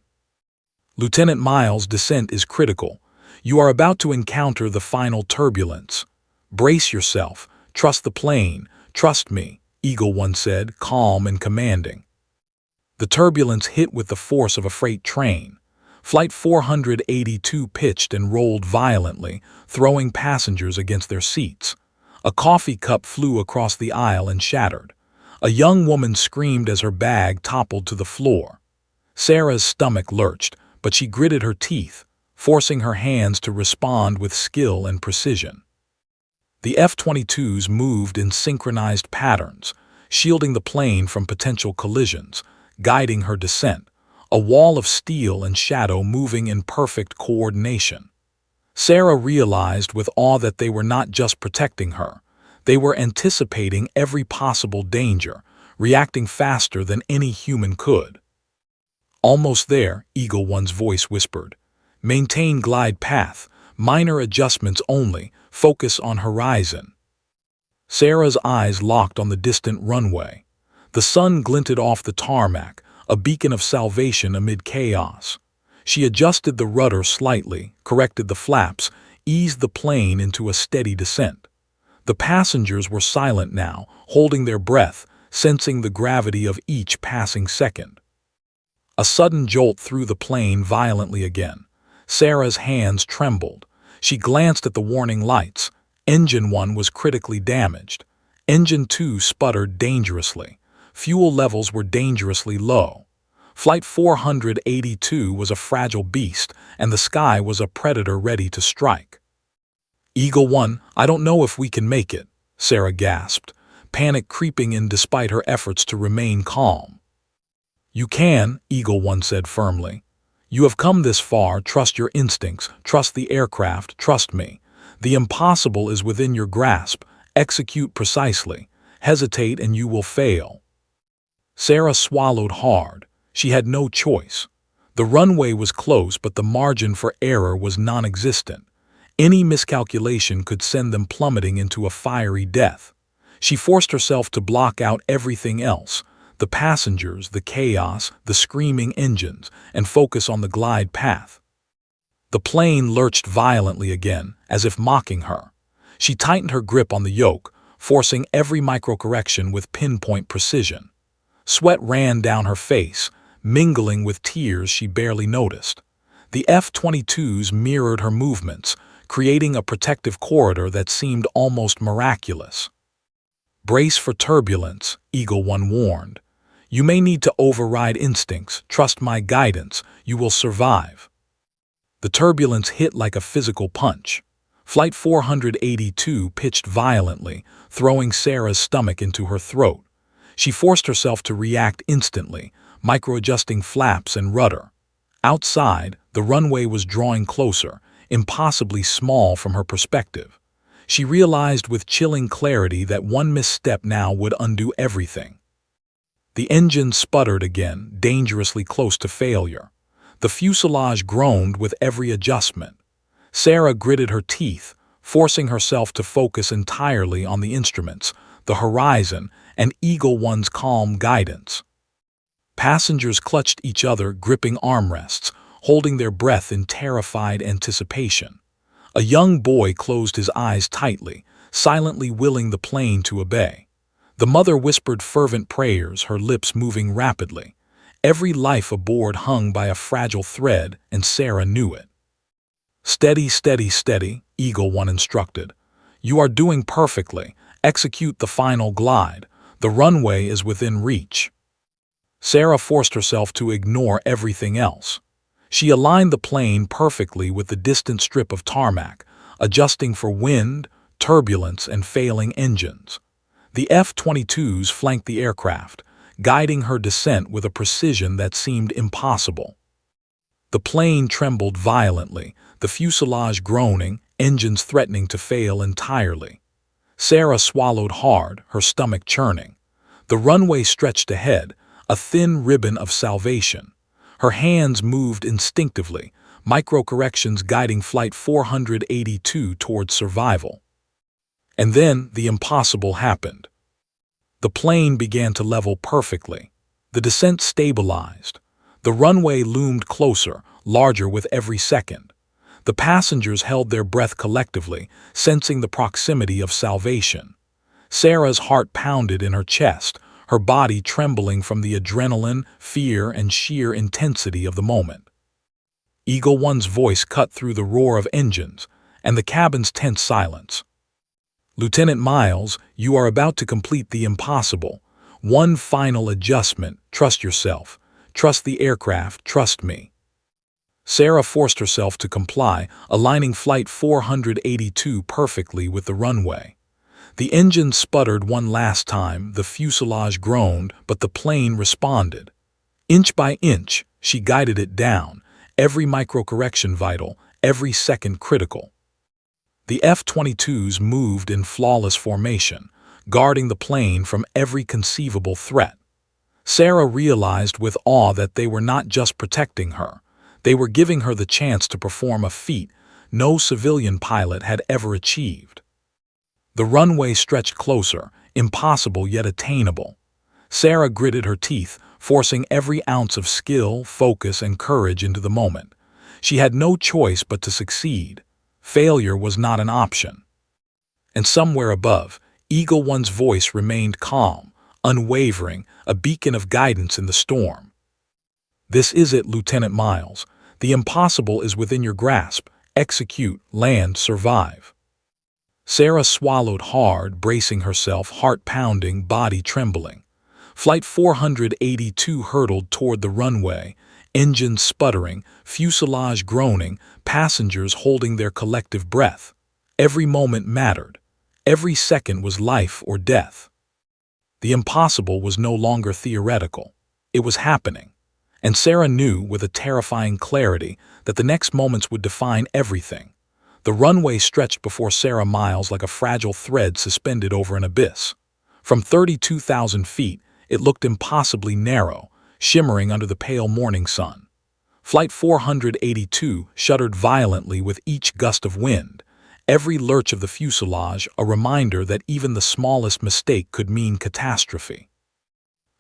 Lieutenant Miles, descent is critical. You are about to encounter the final turbulence. Brace yourself. Trust the plane. Trust me, Eagle One said, calm and commanding. The turbulence hit with the force of a freight train. Flight 482 pitched and rolled violently, throwing passengers against their seats. A coffee cup flew across the aisle and shattered. A young woman screamed as her bag toppled to the floor. Sarah's stomach lurched, but she gritted her teeth, forcing her hands to respond with skill and precision. The F-22s moved in synchronized patterns, shielding the plane from potential collisions, guiding her descent, a wall of steel and shadow moving in perfect coordination. Sarah realized with awe that they were not just protecting her. They were anticipating every possible danger, reacting faster than any human could. Almost there, Eagle One's voice whispered. Maintain glide path, minor adjustments only, focus on horizon. Sarah's eyes locked on the distant runway. The sun glinted off the tarmac, a beacon of salvation amid chaos. She adjusted the rudder slightly, corrected the flaps, eased the plane into a steady descent. The passengers were silent now, holding their breath, sensing the gravity of each passing second. A sudden jolt threw the plane violently again. Sarah's hands trembled. She glanced at the warning lights. Engine 1 was critically damaged. Engine 2 sputtered dangerously. Fuel levels were dangerously low. Flight 482 was a fragile beast, and the sky was a predator ready to strike. Eagle One, I don't know if we can make it, Sarah gasped, panic creeping in despite her efforts to remain calm. You can, Eagle One said firmly. You have come this far, trust your instincts, trust the aircraft, trust me. The impossible is within your grasp, execute precisely, hesitate and you will fail. Sarah swallowed hard. She had no choice. The runway was close, but the margin for error was non-existent. Any miscalculation could send them plummeting into a fiery death. She forced herself to block out everything else, the passengers, the chaos, the screaming engines, and focus on the glide path. The plane lurched violently again, as if mocking her. She tightened her grip on the yoke, forcing every microcorrection with pinpoint precision. Sweat ran down her face, mingling with tears she barely noticed. The F-22s mirrored her movements, creating a protective corridor that seemed almost miraculous. Brace for turbulence, Eagle One warned. You may need to override instincts, trust my guidance, you will survive. The turbulence hit like a physical punch. Flight 482 pitched violently, throwing Sarah's stomach into her throat. She forced herself to react instantly, micro-adjusting flaps and rudder. Outside, the runway was drawing closer, impossibly small from her perspective. She realized with chilling clarity that one misstep now would undo everything. The engine sputtered again, dangerously close to failure. The fuselage groaned with every adjustment. Sarah gritted her teeth, forcing herself to focus entirely on the instruments, the horizon, and Eagle One's calm guidance. Passengers clutched each other, gripping armrests, holding their breath in terrified anticipation. A young boy closed his eyes tightly, silently willing the plane to obey. The mother whispered fervent prayers, her lips moving rapidly. Every life aboard hung by a fragile thread, and Sarah knew it. Steady, steady, steady, Eagle One instructed. You are doing perfectly. Execute the final glide. The runway is within reach. Sarah forced herself to ignore everything else. She aligned the plane perfectly with the distant strip of tarmac, adjusting for wind, turbulence, and failing engines. The F-22s flanked the aircraft, guiding her descent with a precision that seemed impossible. The plane trembled violently, the fuselage groaning, engines threatening to fail entirely. Sarah swallowed hard, her stomach churning. The runway stretched ahead, a thin ribbon of salvation. Her hands moved instinctively, micro-corrections guiding Flight 482 towards survival. And then the impossible happened. The plane began to level perfectly. The descent stabilized. The runway loomed closer, larger with every second. The passengers held their breath collectively, sensing the proximity of salvation. Sarah's heart pounded in her chest, her body trembling from the adrenaline, fear, and sheer intensity of the moment. Eagle One's voice cut through the roar of engines and the cabin's tense silence. "Lieutenant Miles, you are about to complete the impossible. One final adjustment. Trust yourself. Trust the aircraft. Trust me." Sarah forced herself to comply, aligning Flight 482 perfectly with the runway. The engine sputtered one last time, the fuselage groaned, but the plane responded. Inch by inch, she guided it down, every micro-correction vital, every second critical. The F-22s moved in flawless formation, guarding the plane from every conceivable threat. Sarah realized with awe that they were not just protecting her. They were giving her the chance to perform a feat no civilian pilot had ever achieved. The runway stretched closer, impossible yet attainable. Sarah gritted her teeth, forcing every ounce of skill, focus, and courage into the moment. She had no choice but to succeed. Failure was not an option. And somewhere above, Eagle One's voice remained calm, unwavering, a beacon of guidance in the storm. "This is it, Lieutenant Miles. The impossible is within your grasp. Execute, land, survive." Sarah swallowed hard, bracing herself, heart pounding, body trembling. Flight 482 hurtled toward the runway, engines sputtering, fuselage groaning, passengers holding their collective breath. Every moment mattered. Every second was life or death. The impossible was no longer theoretical. It was happening. And Sarah knew with a terrifying clarity that the next moments would define everything. The runway stretched before Sarah Miles like a fragile thread suspended over an abyss. From 32,000 feet, it looked impossibly narrow, shimmering under the pale morning sun. Flight 482 shuddered violently with each gust of wind, every lurch of the fuselage a reminder that even the smallest mistake could mean catastrophe.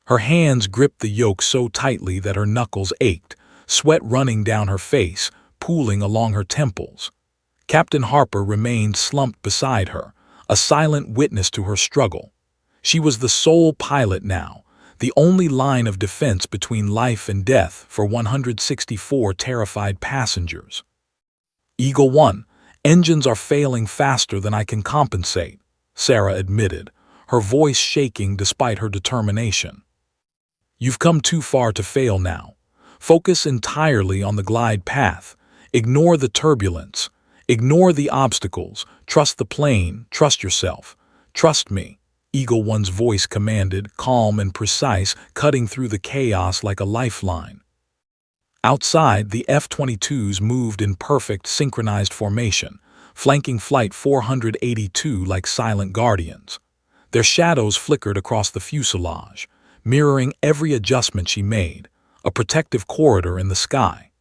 Her hands gripped the yoke so tightly that her knuckles ached, sweat running down her face, pooling along her temples. Captain Harper remained slumped beside her, a silent witness to her struggle. She was the sole pilot now, the only line of defense between life and death for 164 terrified passengers. "Eagle One, engines are failing faster than I can compensate," Sarah admitted, her voice shaking despite her determination. "You've come too far to fail now. Focus entirely on the glide path. Ignore the turbulence. Ignore the obstacles. Trust the plane. Trust yourself. Trust me," Eagle One's voice commanded, calm and precise, cutting through the chaos like a lifeline. Outside, the F-22s moved in perfect, synchronized formation, flanking Flight 482 like silent guardians. Their shadows flickered across the fuselage, mirroring every adjustment she made, a protective corridor in the sky.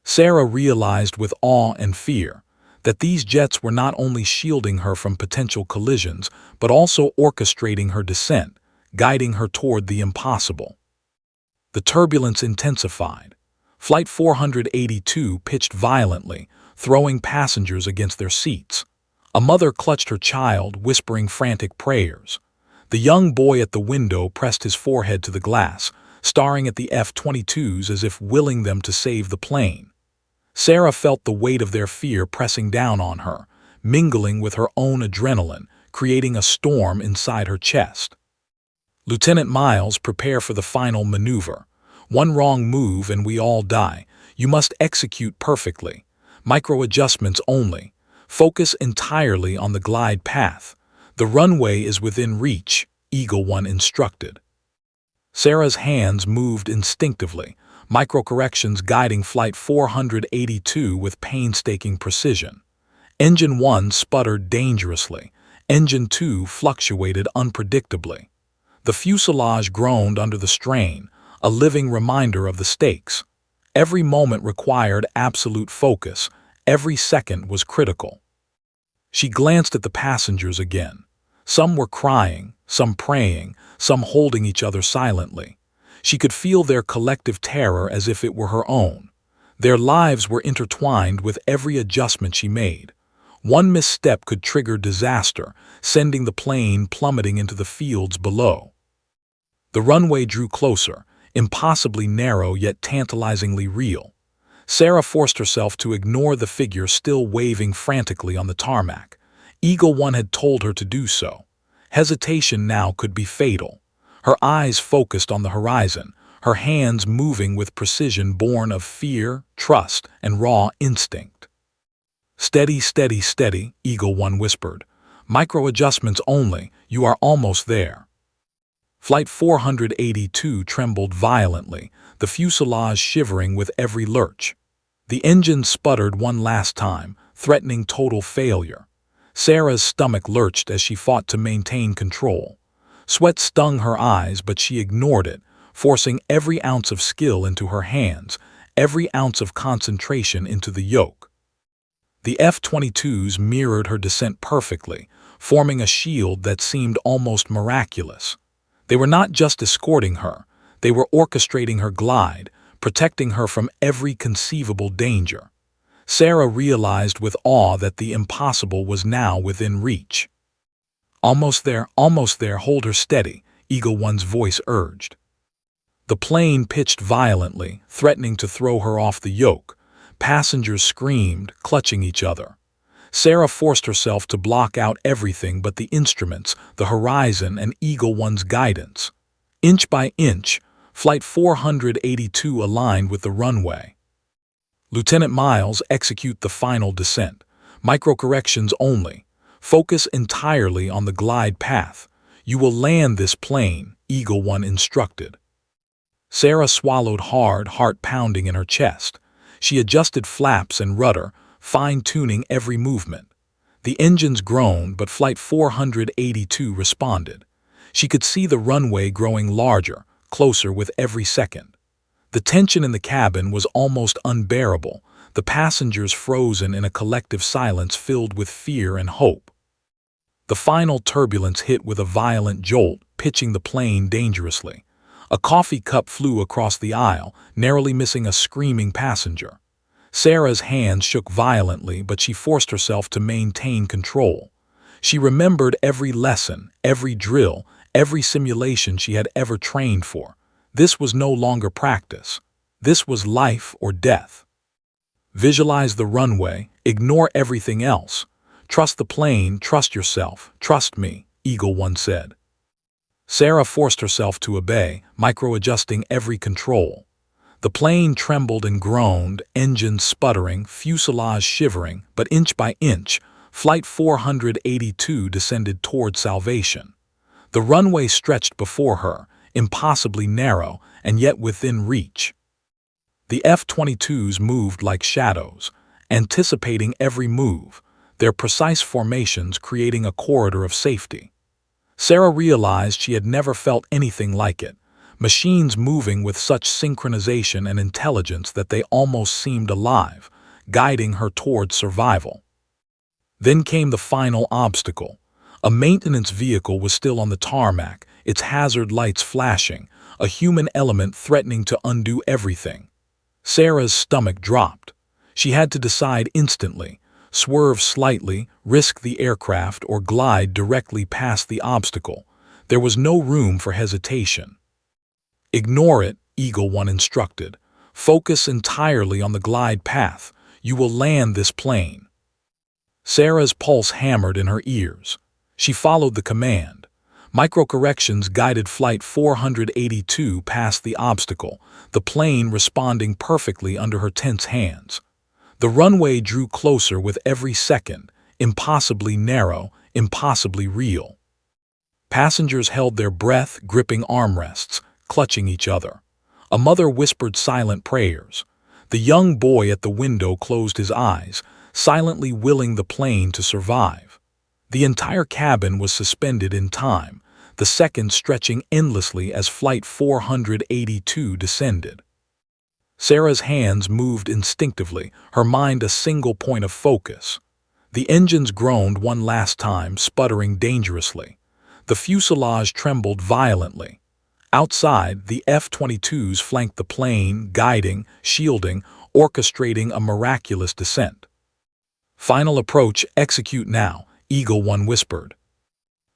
Sarah realized with awe and fear that these jets were not only shielding her from potential collisions, but also orchestrating her descent, guiding her toward the impossible. The turbulence intensified. Flight 482 pitched violently, throwing passengers against their seats. A mother clutched her child, whispering frantic prayers. The young boy at the window pressed his forehead to the glass, staring at the F-22s as if willing them to save the plane. Sarah felt the weight of their fear pressing down on her, mingling with her own adrenaline, creating a storm inside her chest. Lieutenant Miles, prepare for the final maneuver. One wrong move and we all die. You must execute perfectly. Micro adjustments only. Focus entirely on the glide path. The runway is within reach, Eagle One instructed. Sarah's hands moved instinctively, micro-corrections guiding Flight 482 with painstaking precision. Engine 1 sputtered dangerously. Engine 2 fluctuated unpredictably. The fuselage groaned under the strain, a living reminder of the stakes. Every moment required absolute focus. Every second was critical. She glanced at the passengers again. Some were crying, some praying, some holding each other silently. She could feel their collective terror as if it were her own. Their lives were intertwined with every adjustment she made. One misstep could trigger disaster, sending the plane plummeting into the fields below. The runway drew closer, impossibly narrow yet tantalizingly real. Sarah forced herself to ignore the figure still waving frantically on the tarmac. Eagle One had told her to do so. Hesitation now could be fatal. Her eyes focused on the horizon, her hands moving with precision born of fear, trust, and raw instinct. Steady, steady, steady, Eagle One whispered. Micro adjustments only, you are almost there. Flight 482 trembled violently, the fuselage shivering with every lurch. The engine sputtered one last time, threatening total failure. Sarah's stomach lurched as she fought to maintain control. Sweat stung her eyes, but she ignored it, forcing every ounce of skill into her hands, every ounce of concentration into the yoke. The F-22s mirrored her descent perfectly, forming a shield that seemed almost miraculous. They were not just escorting her, they were orchestrating her glide, protecting her from every conceivable danger. Sarah realized with awe that the impossible was now within reach. Almost there, hold her steady, Eagle One's voice urged. The plane pitched violently, threatening to throw her off the yoke. Passengers screamed, clutching each other. Sarah forced herself to block out everything but the instruments, the horizon, and Eagle One's guidance. Inch by inch, Flight 482 aligned with the runway. Lieutenant Miles, execute the final descent. Micro-corrections only. Focus entirely on the glide path. You will land this plane, Eagle One instructed. Sarah swallowed hard, heart pounding in her chest. She adjusted flaps and rudder, fine-tuning every movement. The engines groaned, but Flight 482 responded. She could see the runway growing larger, closer with every second. The tension in the cabin was almost unbearable, the passengers frozen in a collective silence filled with fear and hope. The final turbulence hit with a violent jolt, pitching the plane dangerously. A coffee cup flew across the aisle, narrowly missing a screaming passenger. Sarah's hands shook violently, but she forced herself to maintain control. She remembered every lesson, every drill, every simulation she had ever trained for. This was no longer practice. This was life or death. Visualize the runway, ignore everything else. Trust the plane, trust yourself, trust me, Eagle One said. Sarah forced herself to obey, micro-adjusting every control. The plane trembled and groaned, engines sputtering, fuselage shivering, but inch by inch, Flight 482 descended toward salvation. The runway stretched before her, impossibly narrow and yet within reach. The F-22s moved like shadows, anticipating every move, their precise formations creating a corridor of safety. Sarah realized she had never felt anything like it, machines moving with such synchronization and intelligence that they almost seemed alive, guiding her toward survival. Then came the final obstacle. A maintenance vehicle was still on the tarmac, its hazard lights flashing, a human element threatening to undo everything. Sarah's stomach dropped. She had to decide instantly, swerve slightly, risk the aircraft, or glide directly past the obstacle. There was no room for hesitation. Ignore it, Eagle One instructed. Focus entirely on the glide path. You will land this plane. Sarah's pulse hammered in her ears. She followed the command. Microcorrections guided Flight 482 past the obstacle, the plane responding perfectly under her tense hands. The runway drew closer with every second, impossibly narrow, impossibly real. Passengers held their breath, gripping armrests, clutching each other. A mother whispered silent prayers. The young boy at the window closed his eyes, silently willing the plane to survive. The entire cabin was suspended in time, the seconds stretching endlessly as Flight 482 descended. Sarah's hands moved instinctively, her mind a single point of focus. The engines groaned one last time, sputtering dangerously. The fuselage trembled violently. Outside, the F-22s flanked the plane, guiding, shielding, orchestrating a miraculous descent. "Final approach, execute now," Eagle One whispered.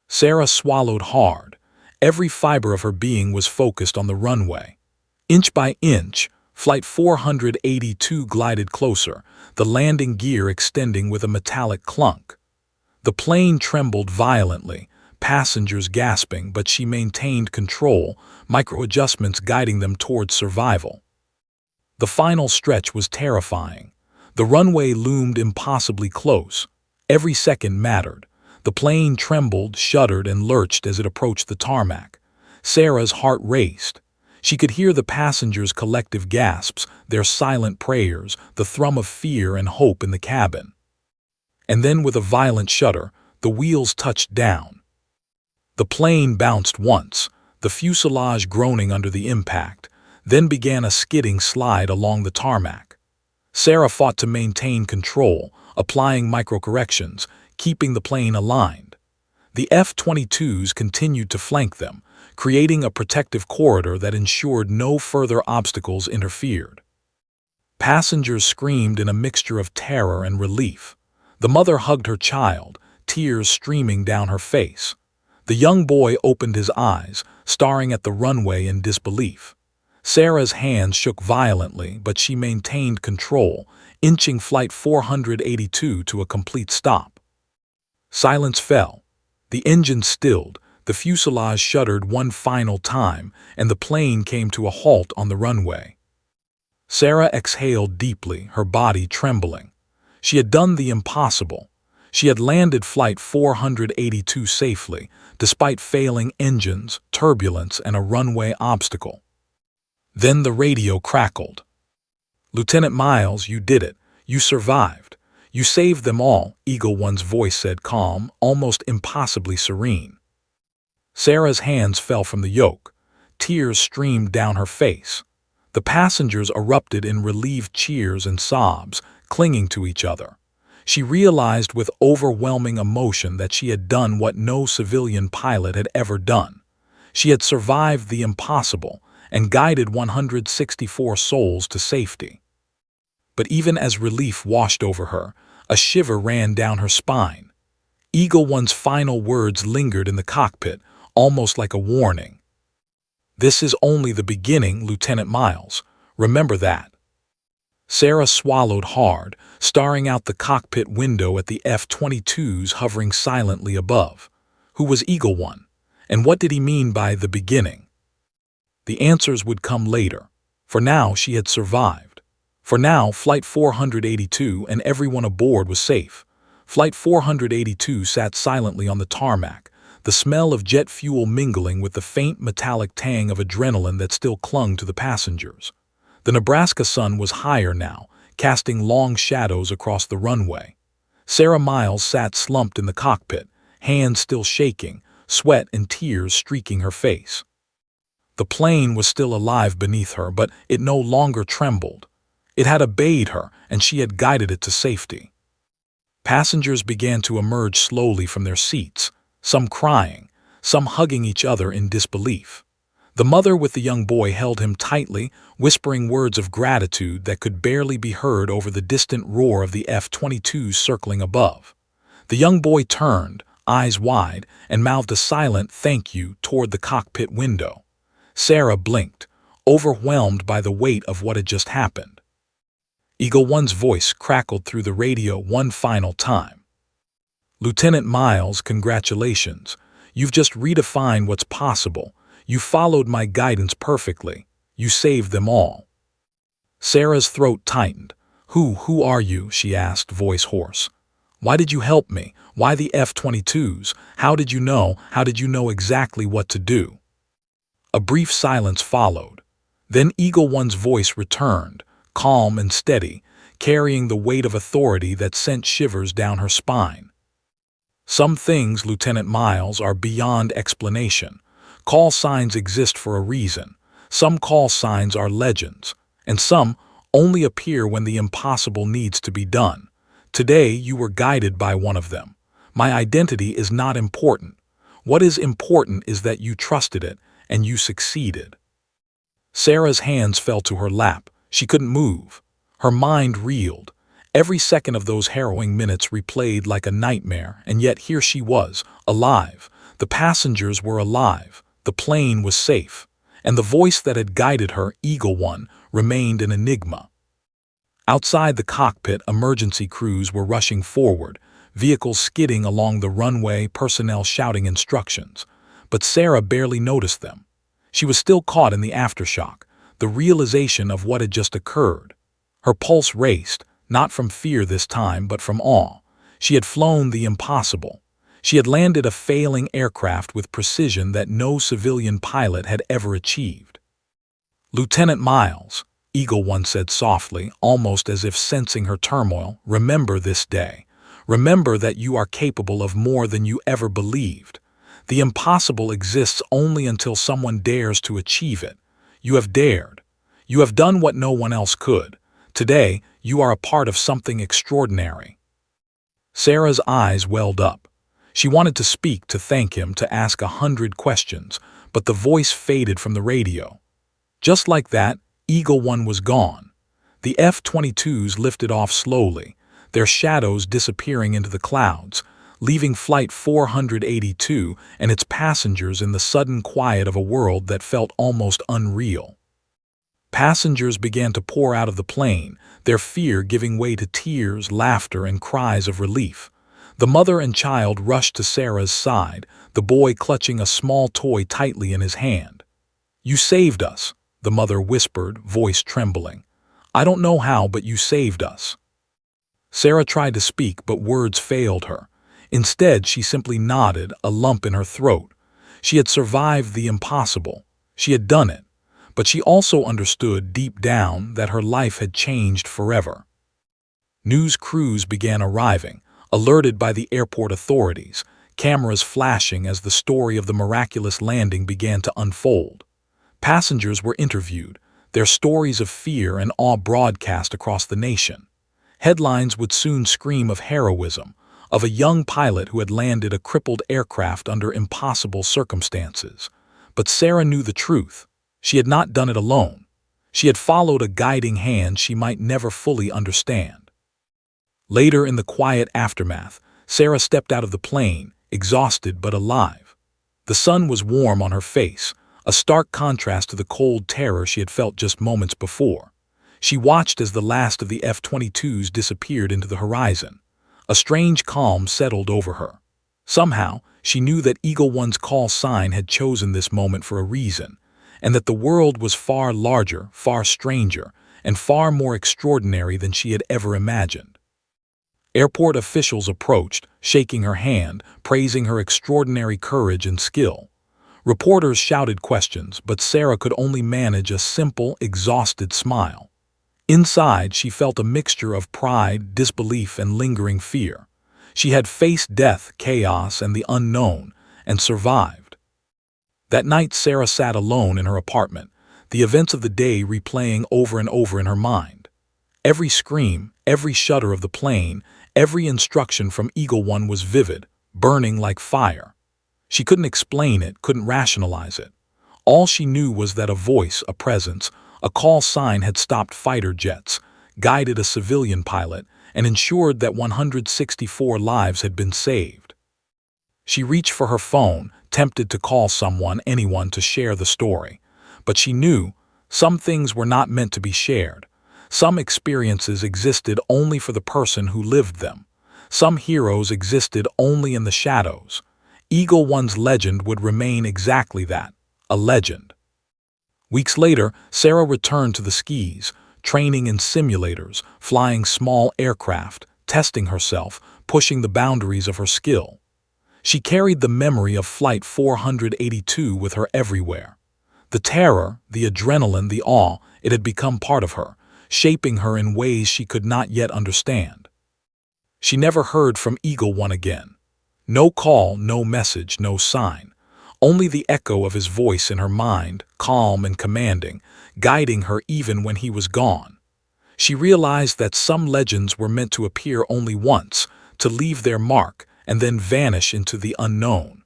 Sarah swallowed hard. Every fiber of her being was focused on the runway. Inch by inch, Flight 482 glided closer, the landing gear extending with a metallic clunk. The plane trembled violently, passengers gasping, but she maintained control, micro-adjustments guiding them towards survival. The final stretch was terrifying. The runway loomed impossibly close. Every second mattered. The plane trembled, shuddered, and lurched as it approached the tarmac. Sarah's heart raced. She could hear the passengers' collective gasps, their silent prayers, the thrum of fear and hope in the cabin. And then, with a violent shudder, the wheels touched down. The plane bounced once, the fuselage groaning under the impact, then began a skidding slide along the tarmac. Sarah fought to maintain control, applying microcorrections, keeping the plane aligned. The F-22s continued to flank them, creating a protective corridor that ensured no further obstacles interfered. Passengers screamed in a mixture of terror and relief. The mother hugged her child, tears streaming down her face. The young boy opened his eyes, staring at the runway in disbelief. Sarah's hands shook violently, but she maintained control, inching Flight 482 to a complete stop. Silence fell. The engine stilled, the fuselage shuddered one final time, and the plane came to a halt on the runway. Sarah exhaled deeply, her body trembling. She had done the impossible. She had landed Flight 482 safely, despite failing engines, turbulence, and a runway obstacle. Then the radio crackled. "Lieutenant Miles, you did it. You survived. You saved them all," Eagle One's voice said, calm, almost impossibly serene. Sarah's hands fell from the yoke. Tears streamed down her face. The passengers erupted in relieved cheers and sobs, clinging to each other. She realized with overwhelming emotion that she had done what no civilian pilot had ever done. She had survived the impossible and guided 164 souls to safety. But even as relief washed over her, a shiver ran down her spine. Eagle One's final words lingered in the cockpit, almost like a warning. "This is only the beginning, Lieutenant Miles. Remember that." Sarah swallowed hard, staring out the cockpit window at the F-22s hovering silently above. Who was Eagle One? And what did he mean by the beginning? The answers would come later. For now, she had survived. For now, Flight 482 and everyone aboard was safe. Flight 482 sat silently on the tarmac, the smell of jet fuel mingling with the faint metallic tang of adrenaline that still clung to the passengers. The Nebraska sun was higher now, casting long shadows across the runway. Sarah Miles sat slumped in the cockpit, hands still shaking, sweat and tears streaking her face. The plane was still alive beneath her, but it no longer trembled. It had obeyed her, and she had guided it to safety. Passengers began to emerge slowly from their seats, some crying, some hugging each other in disbelief. The mother with the young boy held him tightly, whispering words of gratitude that could barely be heard over the distant roar of the F-22s circling above. The young boy turned, eyes wide, and mouthed a silent thank you toward the cockpit window. Sarah blinked, overwhelmed by the weight of what had just happened. Eagle One's voice crackled through the radio one final time. Lieutenant Miles, congratulations. You've just redefined what's possible. You followed my guidance perfectly. You saved them all. Sarah's throat tightened. Who are you? She asked, voice hoarse. Why did you help me? Why the F-22s? How did you know? How did you know exactly what to do? A brief silence followed. Then Eagle One's voice returned, calm and steady, carrying the weight of authority that sent shivers down her spine. Some things, Lieutenant Miles, are beyond explanation. Call signs exist for a reason. Some call signs are legends, and some only appear when the impossible needs to be done. Today, you were guided by one of them. My identity is not important. What is important is that you trusted it, and you succeeded. Sarah's hands fell to her lap. She couldn't move. Her mind reeled. Every second of those harrowing minutes replayed like a nightmare, and yet here she was, alive. The passengers were alive. The plane was safe. And the voice that had guided her, Eagle One, remained an enigma. Outside the cockpit, emergency crews were rushing forward, vehicles skidding along the runway, personnel shouting instructions. But Sarah barely noticed them. She was still caught in the aftershock, the realization of what had just occurred. Her pulse raced, not from fear this time, but from awe. She had flown the impossible. She had landed a failing aircraft with precision that no civilian pilot had ever achieved. Lieutenant Miles, Eagle One said softly, almost as if sensing her turmoil, remember this day. Remember that you are capable of more than you ever believed. The impossible exists only until someone dares to achieve it. You have dared. You have done what no one else could. Today, you are a part of something extraordinary. Sarah's eyes welled up. She wanted to speak, to thank him, to ask 100 questions, but the voice faded from the radio. Just like that, Eagle One was gone. The F-22s lifted off slowly, their shadows disappearing into the clouds, leaving Flight 482 and its passengers in the sudden quiet of a world that felt almost unreal. Passengers began to pour out of the plane, their fear giving way to tears, laughter, and cries of relief. The mother and child rushed to Sarah's side, the boy clutching a small toy tightly in his hand. "You saved us," the mother whispered, voice trembling. "I don't know how, but you saved us." Sarah tried to speak, but words failed her. Instead, she simply nodded, a lump in her throat. She had survived the impossible. She had done it. But she also understood deep down that her life had changed forever. News crews began arriving, alerted by the airport authorities, cameras flashing as the story of the miraculous landing began to unfold. Passengers were interviewed, their stories of fear and awe broadcast across the nation. Headlines would soon scream of heroism, of a young pilot who had landed a crippled aircraft under impossible circumstances. But Sarah knew the truth. She had not done it alone. She had followed a guiding hand she might never fully understand. Later, in the quiet aftermath, Sarah stepped out of the plane, exhausted but alive. The sun was warm on her face, a stark contrast to the cold terror she had felt just moments before. She watched as the last of the F-22s disappeared into the horizon. A strange calm settled over her. Somehow, she knew that Eagle One's call sign had chosen this moment for a reason, and that the world was far larger, far stranger, and far more extraordinary than she had ever imagined. Airport officials approached, shaking her hand, praising her extraordinary courage and skill. Reporters shouted questions, but Sarah could only manage a simple, exhausted smile. Inside, she felt a mixture of pride, disbelief, and lingering fear. She had faced death, chaos, and the unknown, and survived. That night, Sarah sat alone in her apartment, the events of the day replaying over and over in her mind. Every scream, every shudder of the plane, every instruction from Eagle One was vivid, burning like fire. She couldn't explain it, couldn't rationalize it. All she knew was that a voice, a presence, a call sign had stopped fighter jets, guided a civilian pilot, and ensured that 164 lives had been saved. She reached for her phone, tempted to call someone, anyone, to share the story. But she knew some things were not meant to be shared. Some experiences existed only for the person who lived them. Some heroes existed only in the shadows. Eagle One's legend would remain exactly that, a legend. Weeks later, Sarah returned to the skis, training in simulators, flying small aircraft, testing herself, pushing the boundaries of her skill. She carried the memory of Flight 482 with her everywhere. The terror, the adrenaline, the awe, it had become part of her, shaping her in ways she could not yet understand. She never heard from Eagle One again. No call, no message, no sign. Only the echo of his voice in her mind, calm and commanding, guiding her even when he was gone. She realized that some legends were meant to appear only once, to leave their mark, and then vanish into the unknown.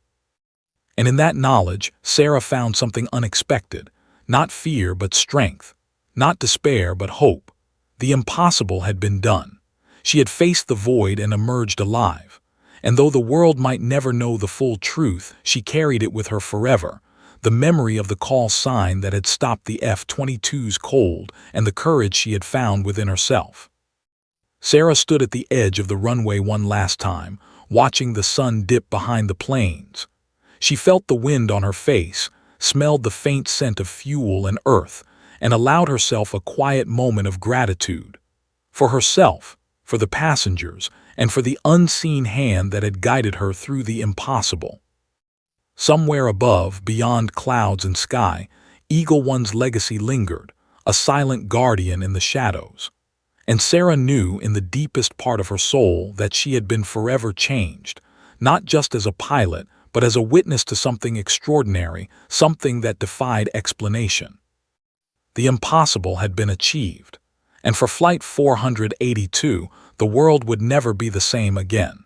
And in that knowledge, Sarah found something unexpected. Not fear, but strength. Not despair, but hope. The impossible had been done. She had faced the void and emerged alive. And though the world might never know the full truth, she carried it with her forever. The memory of the call sign that had stopped the F-22s cold and the courage she had found within herself. Sarah stood at the edge of the runway one last time, watching the sun dip behind the planes. She felt the wind on her face, smelled the faint scent of fuel and earth, and allowed herself a quiet moment of gratitude. For herself, for the passengers, and for the unseen hand that had guided her through the impossible. Somewhere above, beyond clouds and sky, Eagle One's legacy lingered, a silent guardian in the shadows. And Sarah knew in the deepest part of her soul that she had been forever changed, not just as a pilot, but as a witness to something extraordinary, something that defied explanation. The impossible had been achieved, and for Flight 482, the world would never be the same again.